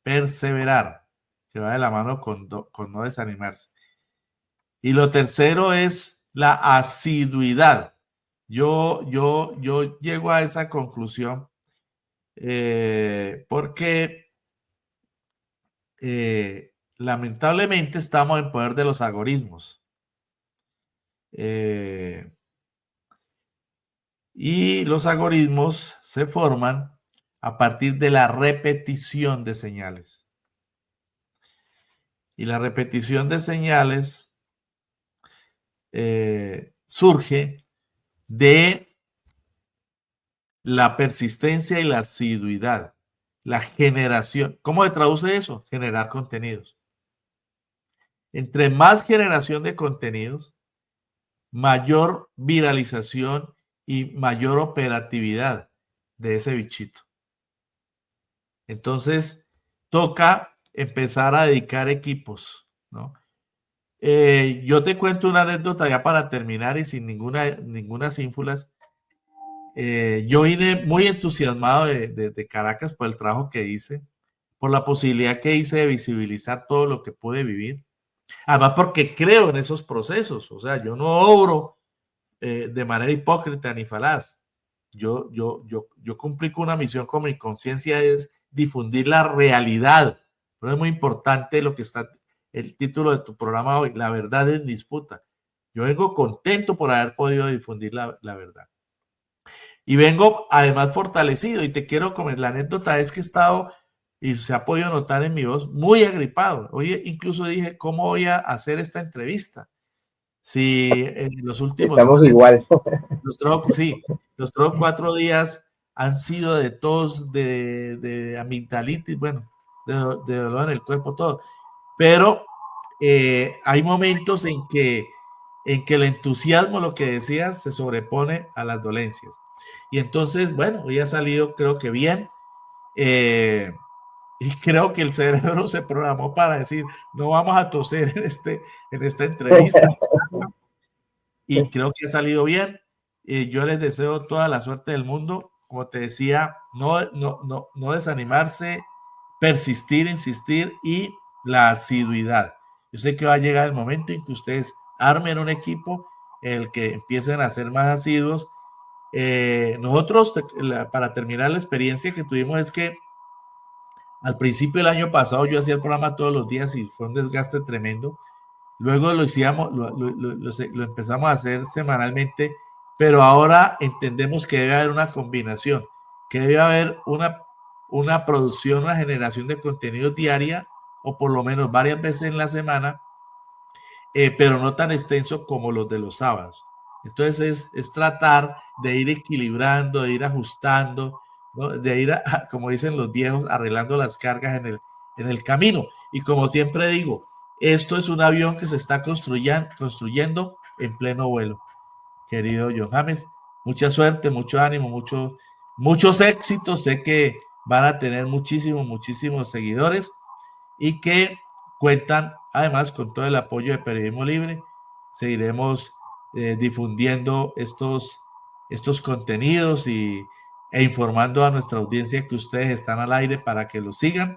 Perseverar, que va de la mano con no desanimarse. Y lo tercero es la asiduidad. Yo llego a esa conclusión porque lamentablemente estamos en poder de los algoritmos. Y los algoritmos se forman a partir de la repetición de señales. Y la repetición de señales surge de la persistencia y la asiduidad, la generación. ¿Cómo se traduce eso? Generar contenidos. Entre más generación de contenidos, mayor viralización y mayor operatividad de ese bichito. Entonces, toca empezar a dedicar equipos, ¿no? Yo te cuento una anécdota ya para terminar y sin ninguna ínfulas. Yo vine muy entusiasmado de Caracas por el trabajo que hice, por la posibilidad que hice de visibilizar todo lo que pude vivir. Además, porque creo en esos procesos. O sea, yo no obro de manera hipócrita ni falaz. Yo cumplí con una misión con mi conciencia, es difundir la realidad pero es muy importante lo que está, el título de tu programa hoy, La verdad en disputa. Yo vengo contento por haber podido difundir la verdad. Y vengo además fortalecido, y te quiero comer, la anécdota es que he estado, y se ha podido notar en mi voz, muy agripado. Hoy incluso dije, ¿cómo voy a hacer esta entrevista? Si en los últimos Estamos igual. sí, los 4 días han sido de tos, de amigdalitis, bueno, de dolor en el cuerpo, todo. Pero hay momentos en que el entusiasmo, lo que decías, se sobrepone a las dolencias. Y entonces, bueno, hoy ha salido creo que bien. eh, y creo que el cerebro se programó para decir, no vamos a toser en esta entrevista. Y creo que ha salido bien. Yo les deseo toda la suerte del mundo. Como te decía, no desanimarse, persistir, insistir y la asiduidad. Yo sé que va a llegar el momento en que ustedes armen un equipo, el que empiecen a ser más asiduos. Nosotros, para terminar la experiencia que tuvimos, es que al principio del año pasado yo hacía el programa todos los días y fue un desgaste tremendo. Luego lo empezamos a hacer semanalmente, pero ahora entendemos que debe haber una combinación, que debe haber una producción, una generación de contenido diaria o por lo menos varias veces en la semana, pero no tan extenso como los de los sábados. Entonces es tratar de ir equilibrando, de ir ajustando, ¿no? De ir, como dicen los viejos, arreglando las cargas en el camino. Y como siempre digo, esto es un avión que se está construyendo en pleno vuelo. Querido John James, mucha suerte, mucho ánimo, muchos éxitos. Sé que van a tener muchísimos seguidores y que cuentan además con todo el apoyo de Periodismo Libre. Seguiremos difundiendo estos contenidos e informando a nuestra audiencia que ustedes están al aire para que los sigan.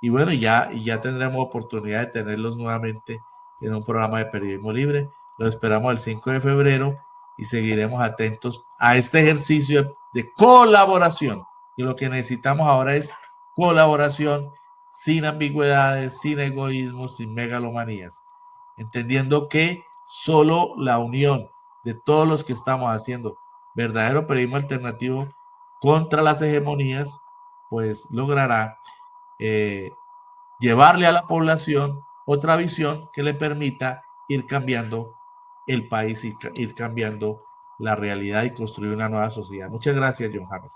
Y bueno, ya tendremos oportunidad de tenerlos nuevamente en un programa de Periodismo Libre. Los esperamos el 5 de febrero y seguiremos atentos a este ejercicio de colaboración. Y lo que necesitamos ahora es colaboración sin ambigüedades, sin egoísmo, sin megalomanías, entendiendo que solo la unión de todos los que estamos haciendo verdadero periodismo alternativo contra las hegemonías, pues logrará eh, llevarle a la población otra visión que le permita ir cambiando el país y ir cambiando la realidad y construir una nueva sociedad. Muchas gracias, John James.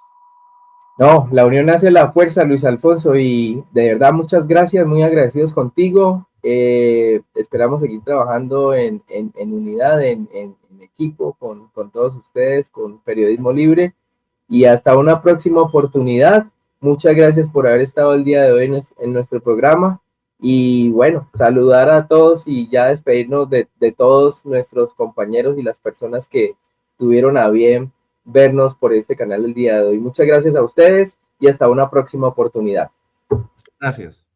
No, la unión hace la fuerza, Luis Alfonso, y de verdad muchas gracias, muy agradecidos contigo. Esperamos seguir trabajando en unidad, en equipo, con todos ustedes, con Periodismo Libre, y hasta una próxima oportunidad. Muchas gracias por haber estado el día de hoy en nuestro programa, y bueno, saludar a todos y ya despedirnos de todos nuestros compañeros y las personas que tuvieron a bien vernos por este canal el día de hoy. Muchas gracias a ustedes y hasta una próxima oportunidad. Gracias.